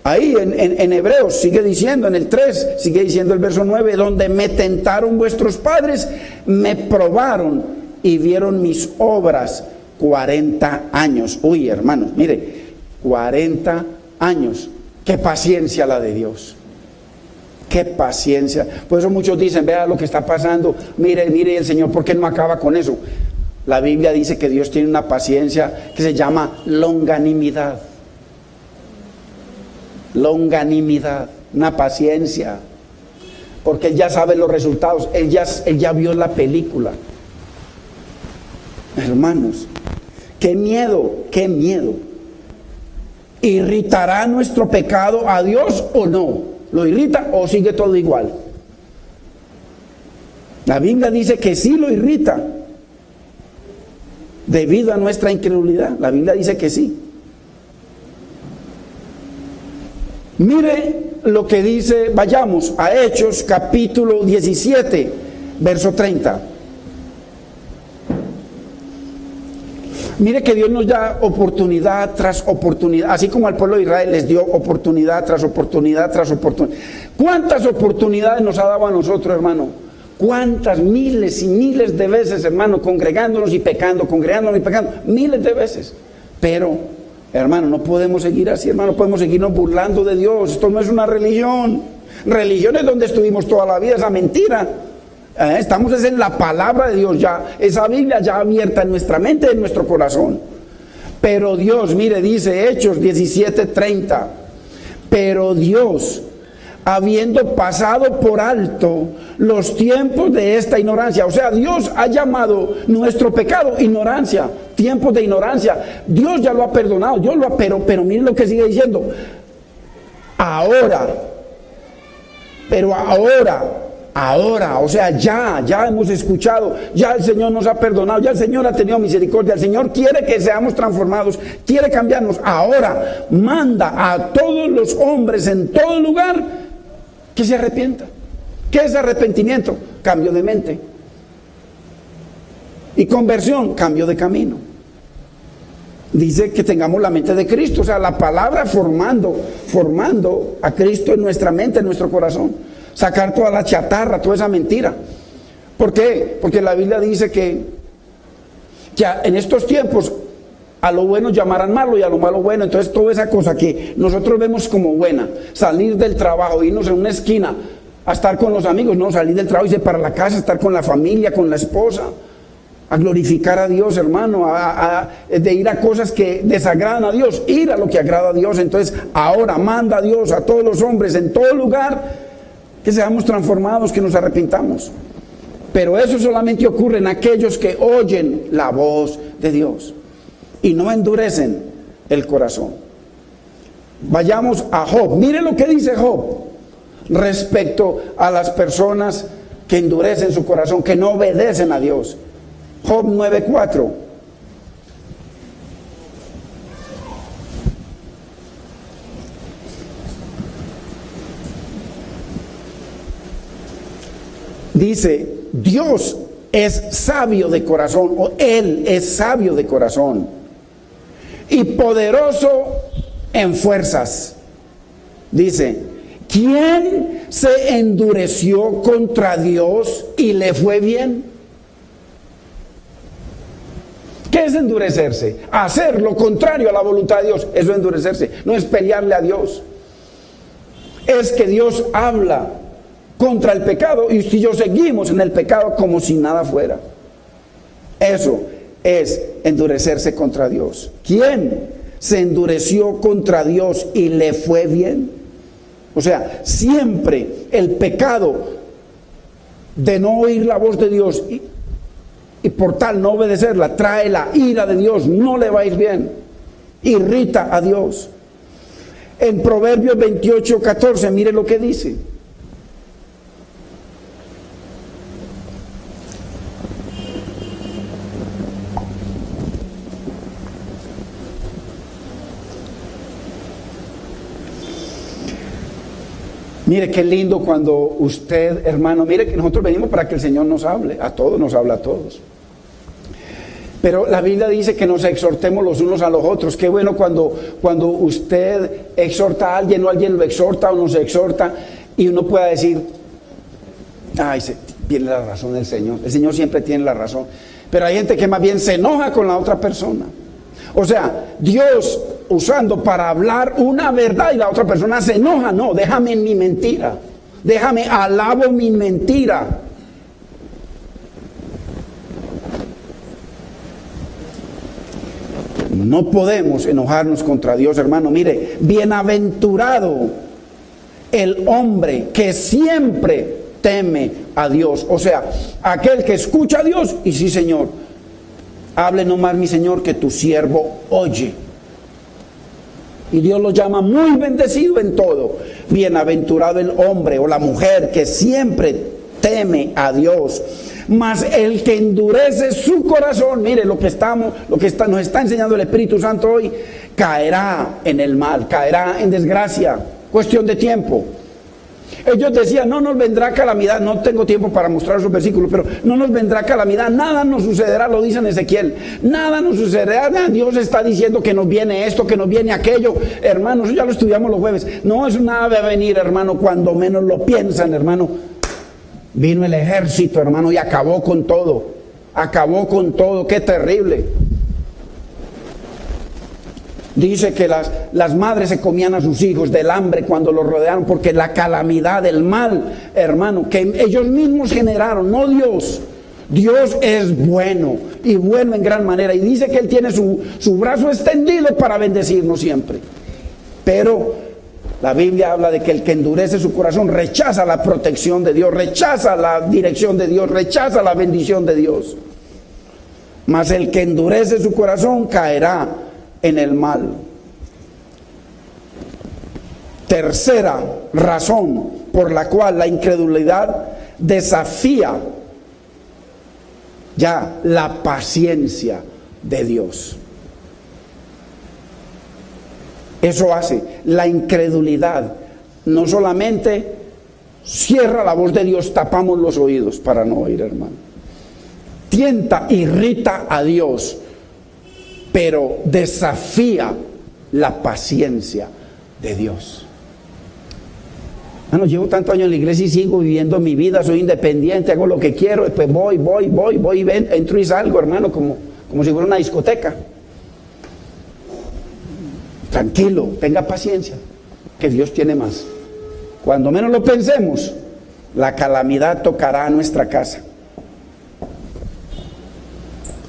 ahí en Hebreos sigue diciendo, en el 3, sigue diciendo el verso 9, donde me tentaron vuestros padres, me probaron y vieron mis obras 40 años. Uy, hermanos, mire, 40 años. Qué paciencia la de Dios. Qué paciencia. Por eso muchos dicen, vea lo que está pasando. Mire, mire el Señor, ¿por qué no acaba con eso? La Biblia dice que Dios tiene una paciencia que se llama longanimidad. Longanimidad, una paciencia. Porque Él ya sabe los resultados. Él ya vio la película. Hermanos, qué miedo, qué miedo. ¿Irritará nuestro pecado a Dios o no? ¿Lo irrita o sigue todo igual? La Biblia dice que sí lo irrita debido a nuestra incredulidad. La Biblia dice que sí. Mire lo que dice, vayamos a Hechos capítulo 17, verso 30. Mire que Dios nos da oportunidad tras oportunidad, así como al pueblo de Israel les dio oportunidad tras oportunidad tras oportunidad. ¿Cuántas oportunidades nos ha dado a nosotros, hermano? ¿Cuántas? Miles y miles de veces, hermano, congregándonos y pecando, miles de veces. Pero, hermano, no podemos seguir así, hermano, no podemos seguirnos burlando de Dios. Esto no es una religión. Religión es donde estuvimos toda la vida, esa mentira. Estamos en la palabra de Dios ya, esa Biblia ya abierta en nuestra mente, en nuestro corazón. Pero Dios, mire, dice Hechos 17:30, pero Dios, habiendo pasado por alto los tiempos de esta ignorancia, o sea, Dios ha llamado nuestro pecado ignorancia, tiempos de ignorancia. Dios ya lo ha perdonado, Dios lo ha, pero mire lo que sigue diciendo. Ahora, o sea, ya hemos escuchado, ya el Señor nos ha perdonado, ya el Señor ha tenido misericordia, el Señor quiere que seamos transformados, quiere cambiarnos. Ahora manda a todos los hombres en todo lugar que se arrepientan. ¿Qué es arrepentimiento? Cambio de mente. Y conversión, cambio de camino. Dice que tengamos la mente de Cristo, o sea, la palabra formando a Cristo en nuestra mente, en nuestro corazón. Sacar toda la chatarra, toda esa mentira. ¿Por qué? Porque la Biblia dice que en estos tiempos a lo bueno llamarán malo y a lo malo bueno. Entonces toda esa cosa que nosotros vemos como buena, salir del trabajo, irnos en una esquina a estar con los amigos, no, salir del trabajo, irse para la casa, estar con la familia, con la esposa, a glorificar a Dios, hermano, de ir a cosas que desagradan a Dios, ir a lo que agrada a Dios. Entonces ahora manda a Dios a todos los hombres en todo lugar que seamos transformados, que nos arrepintamos. Pero eso solamente ocurre en aquellos que oyen la voz de Dios y no endurecen el corazón. Vayamos a Job. Mire lo que dice Job respecto a las personas que endurecen su corazón, que no obedecen a Dios. Job 9:4. Dice, Dios es sabio de corazón, o Él es sabio de corazón y poderoso en fuerzas. Dice, ¿quién se endureció contra Dios y le fue bien? ¿Qué es endurecerse? Hacer lo contrario a la voluntad de Dios. Eso es endurecerse, no es pelearle a Dios. Es que Dios habla contra el pecado y si yo seguimos en el pecado como si nada fuera. Eso es endurecerse contra Dios. ¿Quién se endureció contra Dios y le fue bien? O sea, siempre el pecado de no oír la voz de Dios y por tal no obedecerla trae la ira de Dios, no le va a ir bien, irrita a Dios. En Proverbios 28:14, mire lo que dice. Mire qué lindo cuando usted, hermano, mire que nosotros venimos para que el Señor nos hable, a todos nos habla a todos. Pero la Biblia dice que nos exhortemos los unos a los otros. Qué bueno cuando usted exhorta a alguien o alguien lo exhorta o nos exhorta y uno pueda decir, ay, tiene la razón el Señor siempre tiene la razón. Pero hay gente que más bien se enoja con la otra persona. O sea, Dios usando para hablar una verdad y la otra persona se enoja. No, déjame en mi mentira. Déjame, alabo mi mentira. No podemos enojarnos contra Dios, hermano. Mire, bienaventurado el hombre que siempre teme a Dios. O sea, aquel que escucha a Dios y sí, Señor, hable nomás mi Señor que tu siervo oye. Y Dios lo llama muy bendecido en todo. Bienaventurado el hombre o la mujer que siempre teme a Dios. Mas el que endurece su corazón, mire nos está enseñando el Espíritu Santo hoy, caerá en el mal, caerá en desgracia, cuestión de tiempo. Ellos decían, no nos vendrá calamidad, no tengo tiempo para mostrar esos versículos, pero no nos vendrá calamidad, nada nos sucederá, lo dice en Ezequiel, nada nos sucederá, Dios está diciendo que nos viene esto, que nos viene aquello, hermanos, ya lo estudiamos los jueves, no, eso nada va a venir, hermano, cuando menos lo piensan, hermano. Vino el ejército, hermano, y acabó con todo, qué terrible. Dice que las madres se comían a sus hijos del hambre cuando los rodearon, porque la calamidad, el mal, hermano, que ellos mismos generaron, no Dios. Dios es bueno, y bueno en gran manera, y dice que Él tiene su brazo extendido para bendecirnos siempre. Pero la Biblia habla de que el que endurece su corazón rechaza la protección de Dios, rechaza la dirección de Dios, rechaza la bendición de Dios. Mas el que endurece su corazón caerá en el mal. Tercera razón por la cual la incredulidad desafía ya la paciencia de Dios. Eso hace, la incredulidad no solamente cierra la voz de Dios, tapamos los oídos para no oír, hermano. Tienta, irrita a Dios, pero desafía la paciencia de Dios. Bueno, llevo tantos años en la iglesia y sigo viviendo mi vida, soy independiente, hago lo que quiero, después voy, entro y salgo, hermano, como si fuera una discoteca. Tranquilo, tenga paciencia, que Dios tiene más. Cuando menos lo pensemos, la calamidad tocará a nuestra casa.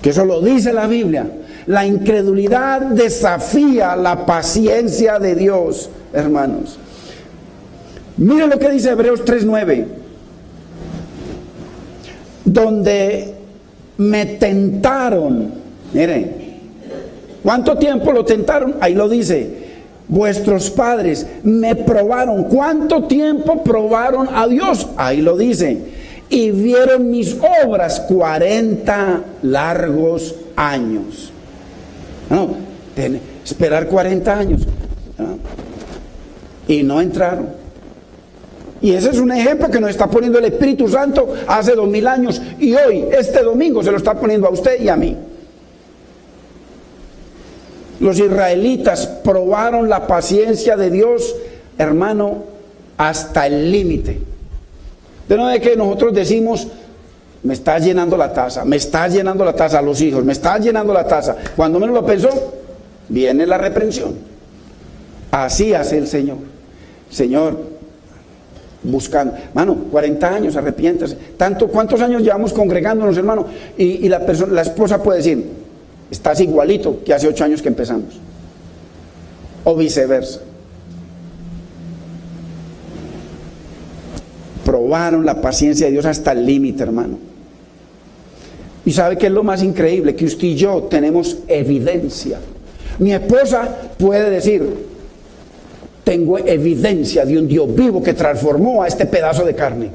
Que eso lo dice la Biblia. La incredulidad desafía la paciencia de Dios, hermanos. Miren lo que dice Hebreos 3:9. Donde me tentaron, miren. ¿Cuánto tiempo lo tentaron? Ahí lo dice. Vuestros padres me probaron. ¿Cuánto tiempo probaron a Dios? Ahí lo dice. Y vieron mis obras 40 largos años. No, esperar 40 años. ¿No? Y no entraron. Y ese es un ejemplo que nos está poniendo el Espíritu Santo hace 2000 años. Y hoy, este domingo, se lo está poniendo a usted y a mí. Los israelitas probaron la paciencia de Dios, hermano, hasta el límite. De no de que nosotros decimos, me está llenando la taza a los hijos, me está llenando la taza. Cuando menos lo pensó, viene la reprensión. Así hace el Señor. Señor, buscando, hermano, 40 años, arrepiéntase. ¿Cuántos años llevamos congregándonos, hermano? Y la esposa puede decir, estás igualito que hace 8 años que empezamos. O viceversa. Probaron la paciencia de Dios hasta el límite, hermano. Y ¿sabe qué es lo más increíble? Que usted y yo tenemos evidencia. Mi esposa puede decir, tengo evidencia de un Dios vivo que transformó a este pedazo de carne.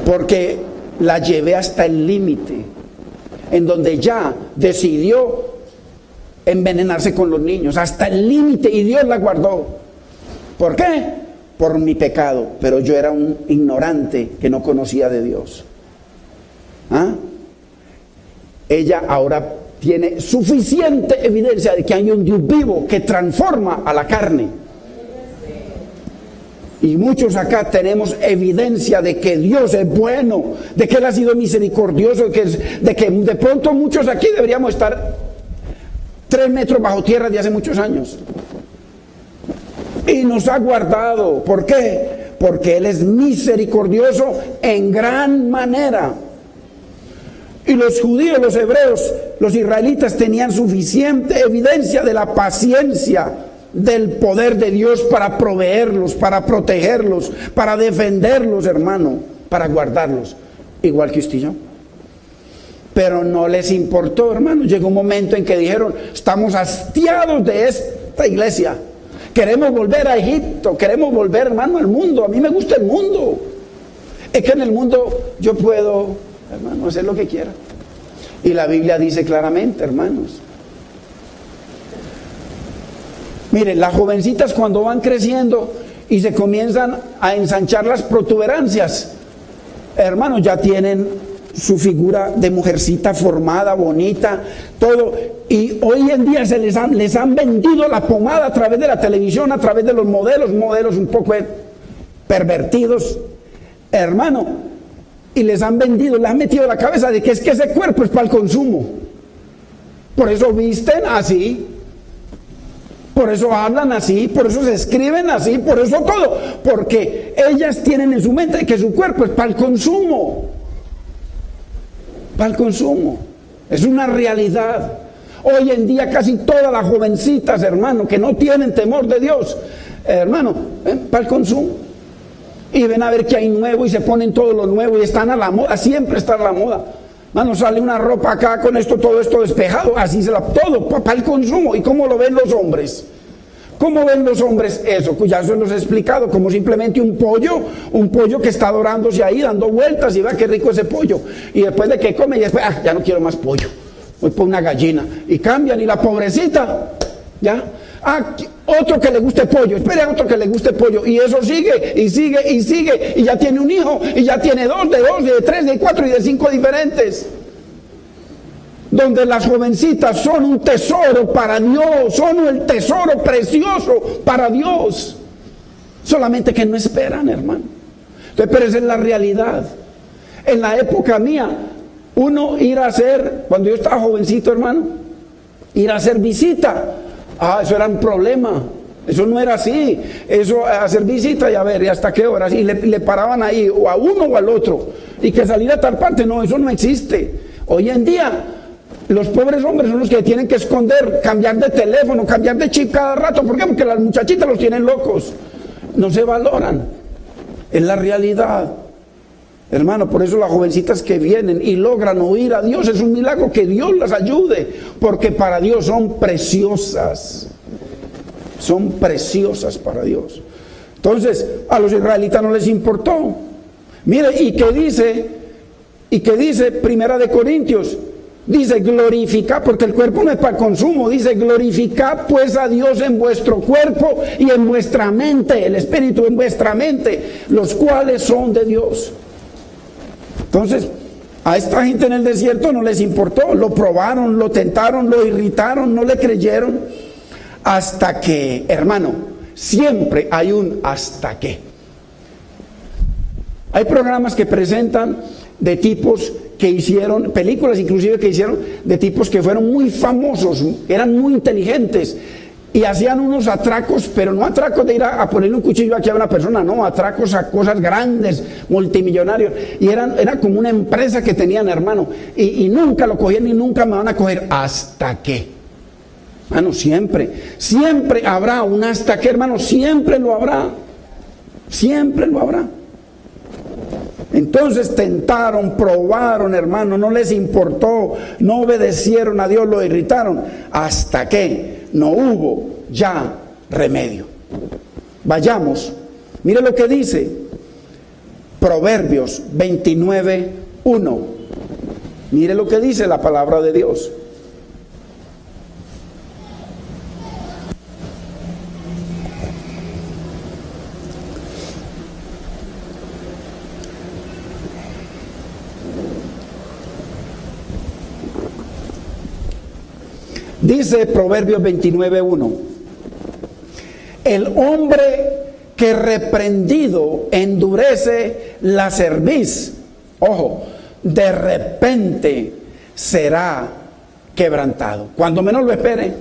Porque la llevé hasta el límite, en donde ya decidió envenenarse con los niños, hasta el límite, y Dios la guardó. ¿Por qué? Por mi pecado, pero yo era un ignorante que no conocía de Dios. ¿Ah? Ella ahora tiene suficiente evidencia de que hay un Dios vivo que transforma a la carne. Y muchos acá tenemos evidencia de que Dios es bueno, de que Él ha sido misericordioso, de que de pronto muchos aquí deberíamos estar 3 metros bajo tierra de hace muchos años. Y nos ha guardado. ¿Por qué? Porque Él es misericordioso en gran manera. Y los judíos, los hebreos, los israelitas tenían suficiente evidencia de la paciencia, del poder de Dios para proveerlos, para protegerlos, para defenderlos, hermano, para guardarlos, igual que usted y yo. Pero no les importó, hermano. Llegó un momento en que dijeron: estamos hastiados de esta iglesia, queremos volver a Egipto, queremos volver, hermano, al mundo. A mí me gusta el mundo. Es que en el mundo yo puedo, hermano, hacer lo que quiera. Y la Biblia dice claramente, hermanos. Miren, las jovencitas cuando van creciendo y se comienzan a ensanchar las protuberancias, hermanos, ya tienen su figura de mujercita formada, bonita, todo. Y hoy en día les han vendido la pomada a través de la televisión, a través de los modelos un poco pervertidos, hermano. Y les han vendido, les han metido la cabeza de que es que ese cuerpo es para el consumo. Por eso visten así. Por eso hablan así, por eso se escriben así, por eso todo. Porque ellas tienen en su mente que su cuerpo es para el consumo. Para el consumo. Es una realidad. Hoy en día casi todas las jovencitas, hermano, que no tienen temor de Dios, hermano, para el consumo. Y ven a ver qué hay nuevo y se ponen todo lo nuevo y están a la moda, siempre está a la moda. Mano, sale una ropa acá con esto, todo esto despejado, así todo para el consumo. ¿Y cómo lo ven los hombres? ¿Cómo ven los hombres eso? Pues ya se los he explicado, como simplemente un pollo que está dorándose ahí, dando vueltas, y vea qué rico ese pollo. Y después de que come, y después, ya no quiero más pollo, voy por una gallina. Y cambian, y la pobrecita, ya, otro que le guste pollo, espere a otro que le guste pollo, y eso sigue, y sigue, y sigue, y ya tiene un hijo, y ya tiene dos, de 3, de 4 y de 5 diferentes. Donde las jovencitas son un tesoro para Dios, son el tesoro precioso para Dios. Solamente que no esperan, hermano. Entonces, pero esa es la realidad. En la época mía, uno ir a hacer, cuando yo estaba jovencito, hermano, ir a hacer visita, eso era un problema. Eso no era así. Eso, hacer visita y a ver, ¿y hasta qué horas? Y le paraban ahí, o a uno o al otro. Y que saliera a tal parte, no, eso no existe. Hoy en día, los pobres hombres son los que tienen que esconder, cambiar de teléfono, cambiar de chip cada rato. ¿Por qué? Porque las muchachitas los tienen locos. No se valoran. Es la realidad. Hermano, por eso las jovencitas que vienen y logran oír a Dios, es un milagro que Dios las ayude. Porque para Dios son preciosas. Son preciosas para Dios. Entonces, a los israelitas no les importó. Mire, ¿y qué dice? ¿Y qué dice Primera de Corintios? Dice: glorificad, porque el cuerpo no es para consumo. Dice: glorificad pues a Dios en vuestro cuerpo y en vuestra mente, el Espíritu en vuestra mente, los cuales son de Dios. Entonces, a esta gente en el desierto no les importó. Lo probaron, lo tentaron, lo irritaron, no le creyeron. Hasta que, hermano, siempre hay un hasta que. Hay programas que presentan de tipos que hicieron, películas inclusive que hicieron de tipos que fueron muy famosos, eran muy inteligentes y hacían unos atracos, pero no atracos de ir a ponerle un cuchillo aquí a una persona, no, atracos a cosas grandes, multimillonarios, y era como una empresa que tenían, hermano, y nunca lo cogían y nunca me van a coger hasta que. Hermano, siempre habrá un hasta que, hermano, siempre lo habrá. Entonces tentaron, probaron, hermano, no les importó, no obedecieron a Dios, lo irritaron, hasta que no hubo ya remedio. Vayamos, mire lo que dice Proverbios 29:1. Mire lo que dice la palabra de Dios. Dice Proverbios 29:1: el hombre que reprendido endurece la cerviz, ojo, de repente será quebrantado. Cuando menos lo esperen,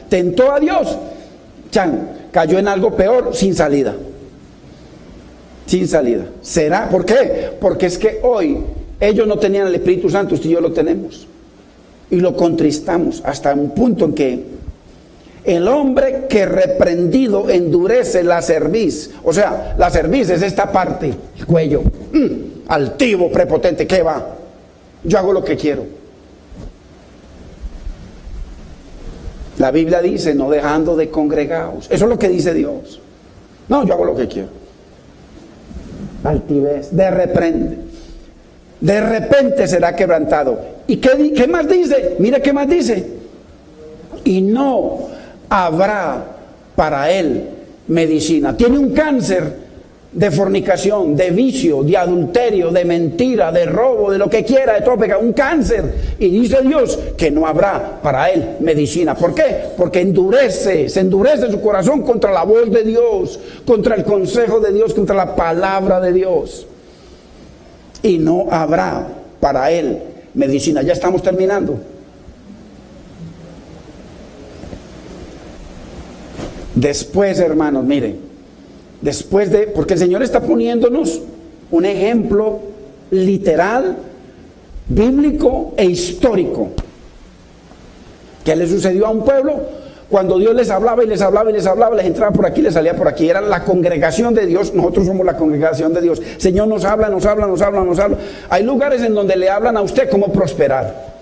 tentó a Dios, cayó en algo peor, sin salida. Será, ¿por qué? Porque es que hoy ellos no tenían el Espíritu Santo, usted y yo lo tenemos. Y lo contristamos hasta un punto en que el hombre que reprendido endurece la cerviz. O sea, la cerviz es esta parte, el cuello. Altivo, prepotente, ¿qué va? Yo hago lo que quiero. La Biblia dice, no dejando de congregaos. Eso es lo que dice Dios. No, yo hago lo que quiero. Altivez, de repente será quebrantado. ¿Y qué más dice? Mira qué más dice. Y no habrá para él medicina. Tiene un cáncer de fornicación, de vicio, de adulterio, de mentira, de robo, de lo que quiera, de todo pecado, un cáncer. Y dice Dios que no habrá para él medicina. ¿Por qué? Porque se endurece su corazón contra la voz de Dios, contra el consejo de Dios, contra la palabra de Dios. Y no habrá para él medicina. Ya estamos terminando. Después, hermanos, miren, porque el Señor está poniéndonos un ejemplo literal, bíblico e histórico. ¿Qué le sucedió a un pueblo? Cuando Dios les hablaba y les hablaba y les hablaba, les entraba por aquí, les salía por aquí. Era la congregación de Dios. Nosotros somos la congregación de Dios. Señor nos habla. Hay lugares en donde le hablan a usted cómo prosperar.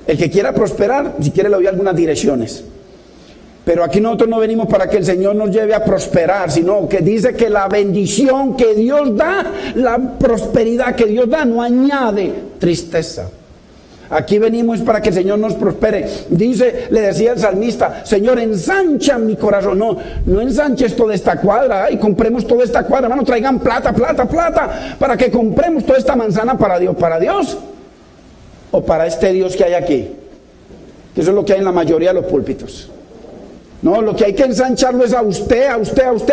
El que quiera prosperar, si quiere le doy algunas direcciones. Pero aquí nosotros no venimos para que el Señor nos lleve a prosperar, sino que dice que la bendición que Dios da, la prosperidad que Dios da, no añade tristeza. Aquí venimos para que el Señor nos prospere. Dice, le decía el salmista, Señor, ensancha mi corazón. No ensanches toda esta cuadra y compremos toda esta cuadra. Hermano, traigan plata, para que compremos toda esta manzana para Dios. O para este Dios que hay aquí. Que eso es lo que hay en la mayoría de los púlpitos. No, lo que hay que ensancharlo es a usted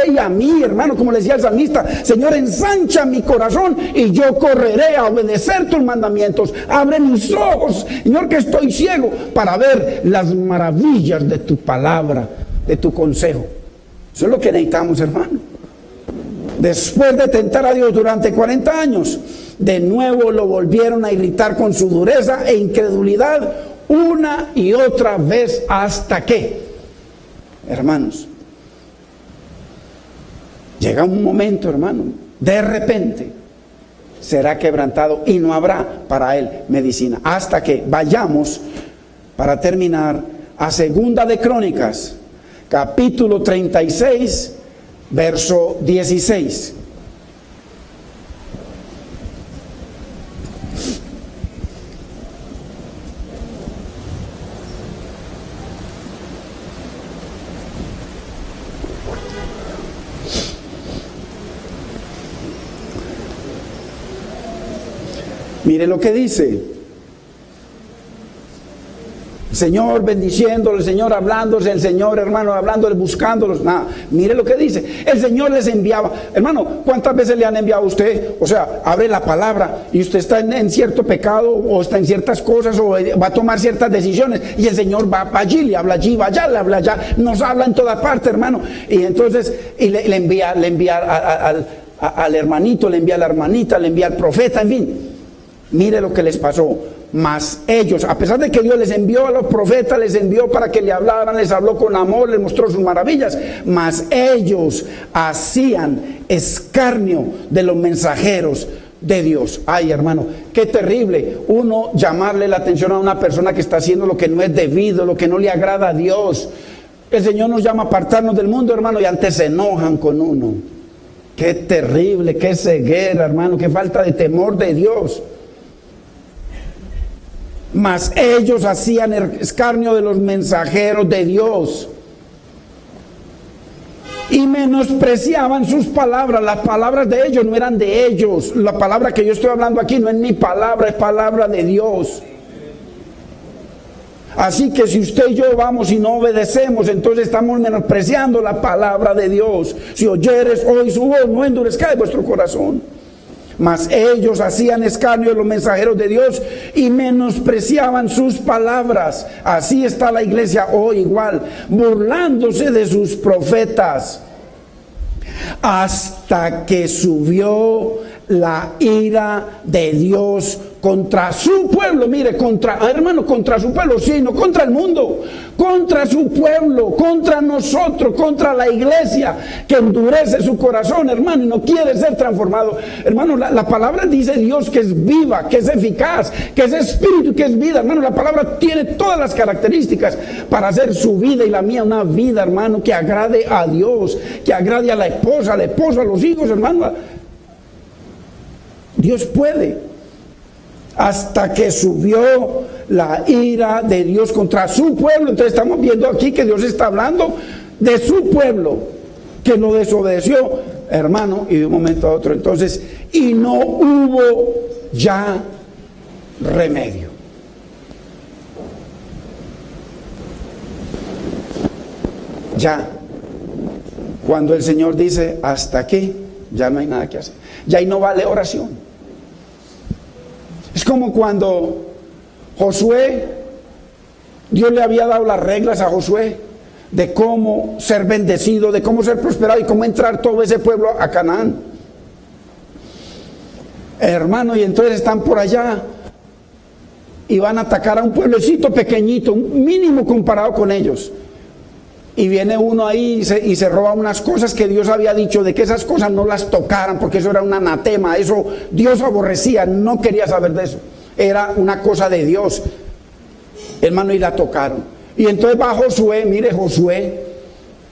y a mí, hermano, como le decía el salmista. Señor, ensancha mi corazón y yo correré a obedecer tus mandamientos. Abre mis ojos, Señor, que estoy ciego, para ver las maravillas de tu palabra, de tu consejo. Eso es lo que necesitamos, hermano. Después de tentar a Dios durante 40 años, de nuevo lo volvieron a irritar con su dureza e incredulidad una y otra vez, hasta que, hermanos, llega un momento, hermano, de repente será quebrantado y no habrá para él medicina. Hasta que vayamos, para terminar, a Segunda de Crónicas, capítulo 36, verso 16. Mire lo que dice. El Señor bendiciéndole, el Señor hablándose, el Señor, hermano, hablándole, buscándolos. Nada, mire lo que dice. El Señor les enviaba. Hermano, ¿cuántas veces le han enviado a usted? O sea, abre la palabra y usted está en cierto pecado, o está en ciertas cosas, o va a tomar ciertas decisiones, y el Señor va allí, le habla allí, va allá, le habla allá, nos habla en toda parte, hermano. Y entonces le envía al hermanito, le envía a la hermanita, le envía al profeta, en fin. Mire lo que les pasó. Mas ellos, a pesar de que Dios les envió a los profetas, les envió para que le hablaran, les habló con amor, les mostró sus maravillas, mas ellos hacían escarnio de los mensajeros de Dios. Ay, hermano, qué terrible uno llamarle la atención a una persona que está haciendo lo que no es debido, lo que no le agrada a Dios. El Señor nos llama a apartarnos del mundo, hermano, y antes se enojan con uno. Qué terrible, qué ceguera, hermano, qué falta de temor de Dios. Mas ellos hacían escarnio de los mensajeros de Dios y menospreciaban sus palabras. Las palabras de ellos no eran de ellos. La palabra que yo estoy hablando aquí no es mi palabra, es palabra de Dios. Así que si usted y yo vamos y no obedecemos, entonces estamos menospreciando la palabra de Dios. Si oyeres hoy su voz, no endurezcáis vuestro corazón. Mas ellos hacían escarnio de los mensajeros de Dios y menospreciaban sus palabras. Así está la iglesia hoy igual, burlándose de sus profetas. Hasta que subió la ira de Dios contra su pueblo. Mire, hermano, contra su pueblo, sí, no contra el mundo, contra su pueblo, contra nosotros, contra la iglesia que endurece su corazón, hermano, y no quiere ser transformado. Hermano, la palabra dice Dios que es viva, que es eficaz, que es espíritu, que es vida. Hermano, la palabra tiene todas las características para hacer su vida y la mía una vida, hermano, que agrade a Dios, que agrade a la esposa, al esposo, a los hijos, hermano. Dios puede. Hasta que subió la ira de Dios contra su pueblo. Entonces estamos viendo aquí que Dios está hablando de su pueblo que lo desobedeció, hermano, y de un momento a otro. Entonces, y no hubo ya remedio. Ya, cuando el Señor dice hasta aquí, ya no hay nada que hacer. Ya ahí no vale oración. Es como cuando Josué, Dios le había dado las reglas a Josué de cómo ser bendecido, de cómo ser prosperado y cómo entrar todo ese pueblo a Canaán. Hermano, y entonces están por allá y van a atacar a un pueblecito pequeñito, un mínimo comparado con ellos. Y viene uno ahí y se roba unas cosas que Dios había dicho de que esas cosas no las tocaran, porque eso era un anatema, eso Dios aborrecía, no quería saber de eso, era una cosa de Dios, hermano, y la tocaron. Y entonces va Josué, mire, Josué,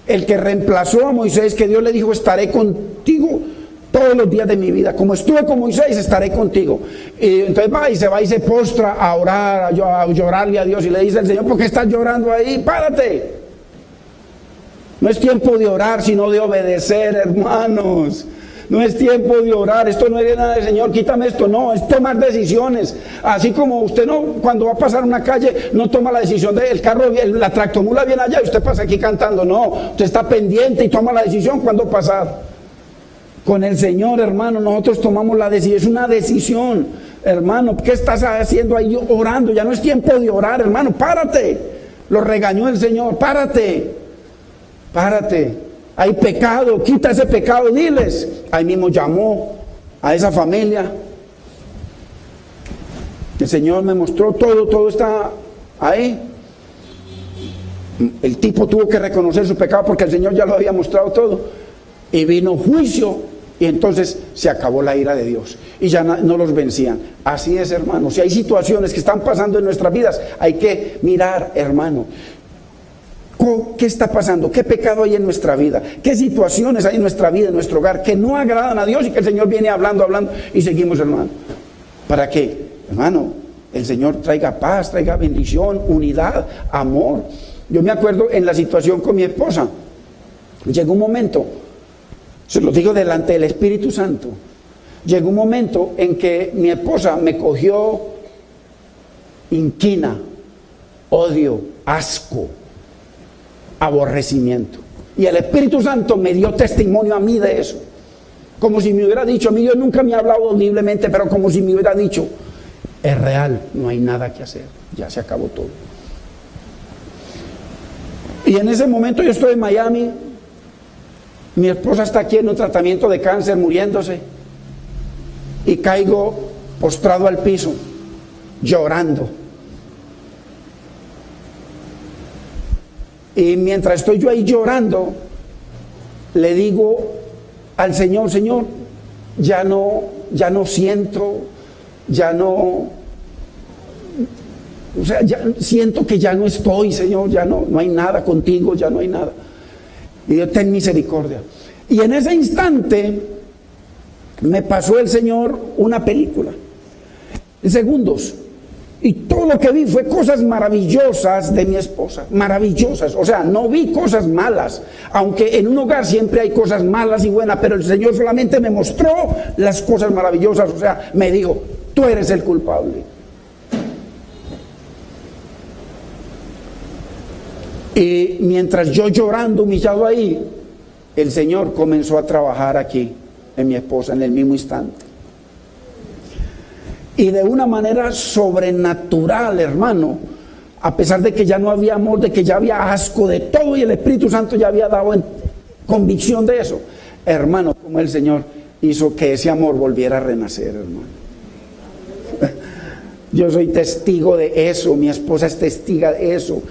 el que reemplazó a Moisés, que Dios le dijo, estaré contigo todos los días de mi vida, como estuve con Moisés, estaré contigo. Y entonces va y se postra a orar, a llorarle a Dios, y le dice al Señor, ¿por qué estás llorando ahí? Párate. No es tiempo de orar, sino de obedecer, hermanos. No es tiempo de orar, esto no es nada de Señor, quítame esto, no, es tomar decisiones. Así como usted no, cuando va a pasar una calle, no toma la decisión de el carro, la tractomula viene allá y usted pasa aquí cantando, no, usted está pendiente y toma la decisión cuando pasar. Con el Señor, hermano, nosotros tomamos la decisión, es una decisión, hermano. ¿Qué estás haciendo ahí orando? Ya no es tiempo de orar, hermano, párate. Lo regañó el Señor, párate. Párate, hay pecado, quita ese pecado, diles. Ahí mismo llamó a esa familia. El Señor me mostró todo está ahí. El tipo tuvo que reconocer su pecado porque el Señor ya lo había mostrado todo. Y vino juicio y entonces se acabó la ira de Dios y ya no los vencían. Así es, hermano. Si hay situaciones que están pasando en nuestras vidas, hay que mirar, hermano. ¿Qué está pasando? ¿Qué pecado hay en nuestra vida? ¿Qué situaciones hay en nuestra vida, en nuestro hogar, que no agradan a Dios y que el Señor viene hablando y seguimos, hermano? ¿Para qué? Hermano, el Señor traiga paz, traiga bendición, unidad, amor. Yo me acuerdo en la situación con mi esposa. Llegó un momento, se lo digo delante del Espíritu Santo, llegó un momento en que mi esposa me cogió inquina, odio, asco, aborrecimiento. Y el Espíritu Santo me dio testimonio a mí de eso. Como si me hubiera dicho, a mí Dios nunca me ha hablado audiblemente, pero como si me hubiera dicho, es real, no hay nada que hacer, ya se acabó todo. Y en ese momento yo estoy en Miami, mi esposa está aquí en un tratamiento de cáncer, muriéndose, y caigo postrado al piso, llorando. Y mientras estoy yo ahí llorando, le digo al Señor, Señor, ya no siento, ya no, o sea, ya siento que ya no estoy, Señor, ya no hay nada contigo, ya no hay nada. Y Dios, ten misericordia. Y en ese instante me pasó el Señor una película, en segundos. Y todo lo que vi fue cosas maravillosas de mi esposa, maravillosas. O sea, no vi cosas malas, aunque en un hogar siempre hay cosas malas y buenas, pero el Señor solamente me mostró las cosas maravillosas. O sea, me dijo, tú eres el culpable. Y mientras yo llorando, humillado ahí, el Señor comenzó a trabajar aquí en mi esposa en el mismo instante. Y de una manera sobrenatural, hermano, a pesar de que ya no había amor, de que ya había asco de todo y el Espíritu Santo ya había dado convicción de eso, hermano, como el Señor hizo que ese amor volviera a renacer, hermano. Yo soy testigo de eso, mi esposa es testiga de eso.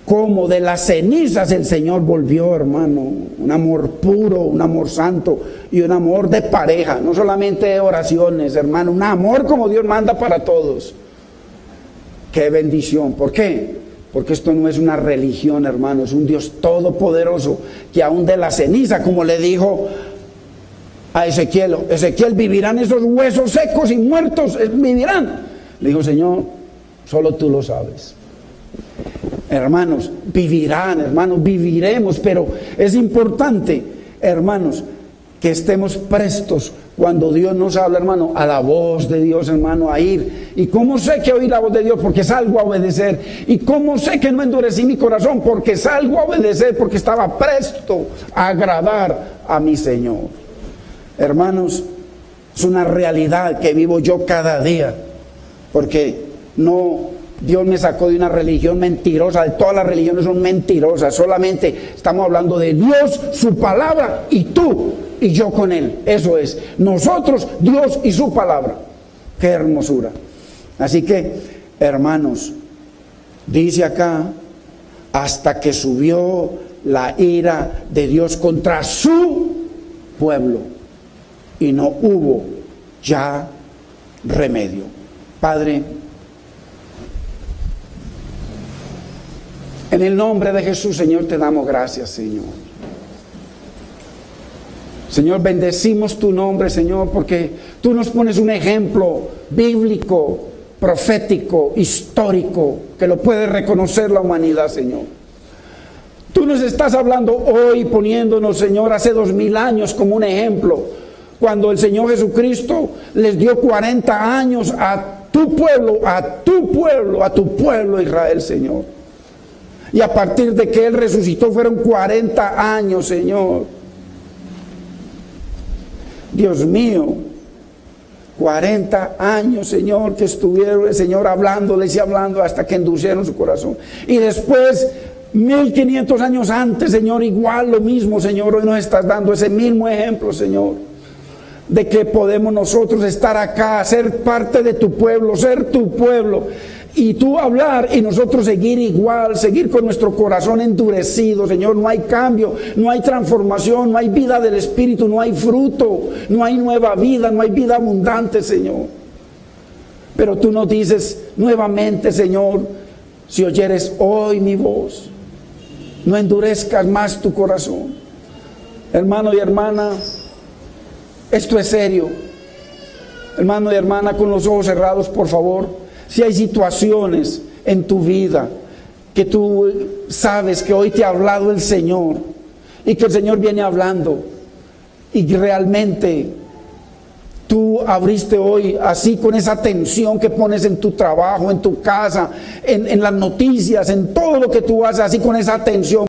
Como de las cenizas el Señor volvió, hermano, un amor puro, un amor santo y un amor de pareja, no solamente de oraciones, hermano, un amor como Dios manda para todos. ¡Qué bendición! ¿Por qué? Porque esto no es una religión, hermano, es un Dios todopoderoso que aún de la ceniza, como le dijo a Ezequiel, ¿vivirán esos huesos secos y muertos? ¿Vivirán? Le dijo, Señor, solo tú lo sabes. Hermanos, vivirán, hermanos, viviremos, pero es importante, hermanos, que estemos prestos cuando Dios nos habla, hermano, a la voz de Dios, hermano, a ir. ¿Y cómo sé que oí la voz de Dios? Porque salgo a obedecer. ¿Y cómo sé que no endurecí mi corazón? Porque salgo a obedecer, porque estaba presto a agradar a mi Señor. Hermanos, es una realidad que vivo yo cada día, porque Dios me sacó de una religión mentirosa, de todas las religiones son mentirosas, solamente estamos hablando de Dios, su palabra y tú y yo con Él. Eso es, nosotros, Dios y su palabra. Qué hermosura. Así que, hermanos, dice acá, hasta que subió la ira de Dios contra su pueblo y no hubo ya remedio. Padre, en el nombre de Jesús, Señor, te damos gracias, Señor. Señor, bendecimos tu nombre, Señor, porque tú nos pones un ejemplo bíblico, profético, histórico, que lo puede reconocer la humanidad, Señor. Tú nos estás hablando hoy, poniéndonos, Señor, hace 2000 años como un ejemplo, cuando el Señor Jesucristo les dio 40 años a tu pueblo Israel, Señor. Y a partir de que Él resucitó fueron 40 años, Señor. Dios mío, 40 años, Señor, que estuvieron el Señor hablándoles y hablando hasta que endulcieron su corazón. Y después, 1500 años antes, Señor, igual lo mismo, Señor, hoy nos estás dando ese mismo ejemplo, Señor, de que podemos nosotros estar acá, ser parte de tu pueblo, ser tu pueblo. Y tú hablar y nosotros seguir igual, seguir con nuestro corazón endurecido, Señor. No hay cambio, no hay transformación, no hay vida del Espíritu, no hay fruto, no hay nueva vida, no hay vida abundante, Señor. Pero tú nos dices nuevamente, Señor, si oyeres hoy mi voz, no endurezcas más tu corazón. Hermano y hermana, esto es serio. Hermano y hermana, con los ojos cerrados, por favor. Si hay situaciones en tu vida que tú sabes que hoy te ha hablado el Señor y que el Señor viene hablando y realmente tú abriste hoy así con esa atención que pones en tu trabajo, en tu casa, en las noticias, en todo lo que tú haces, así con esa atención.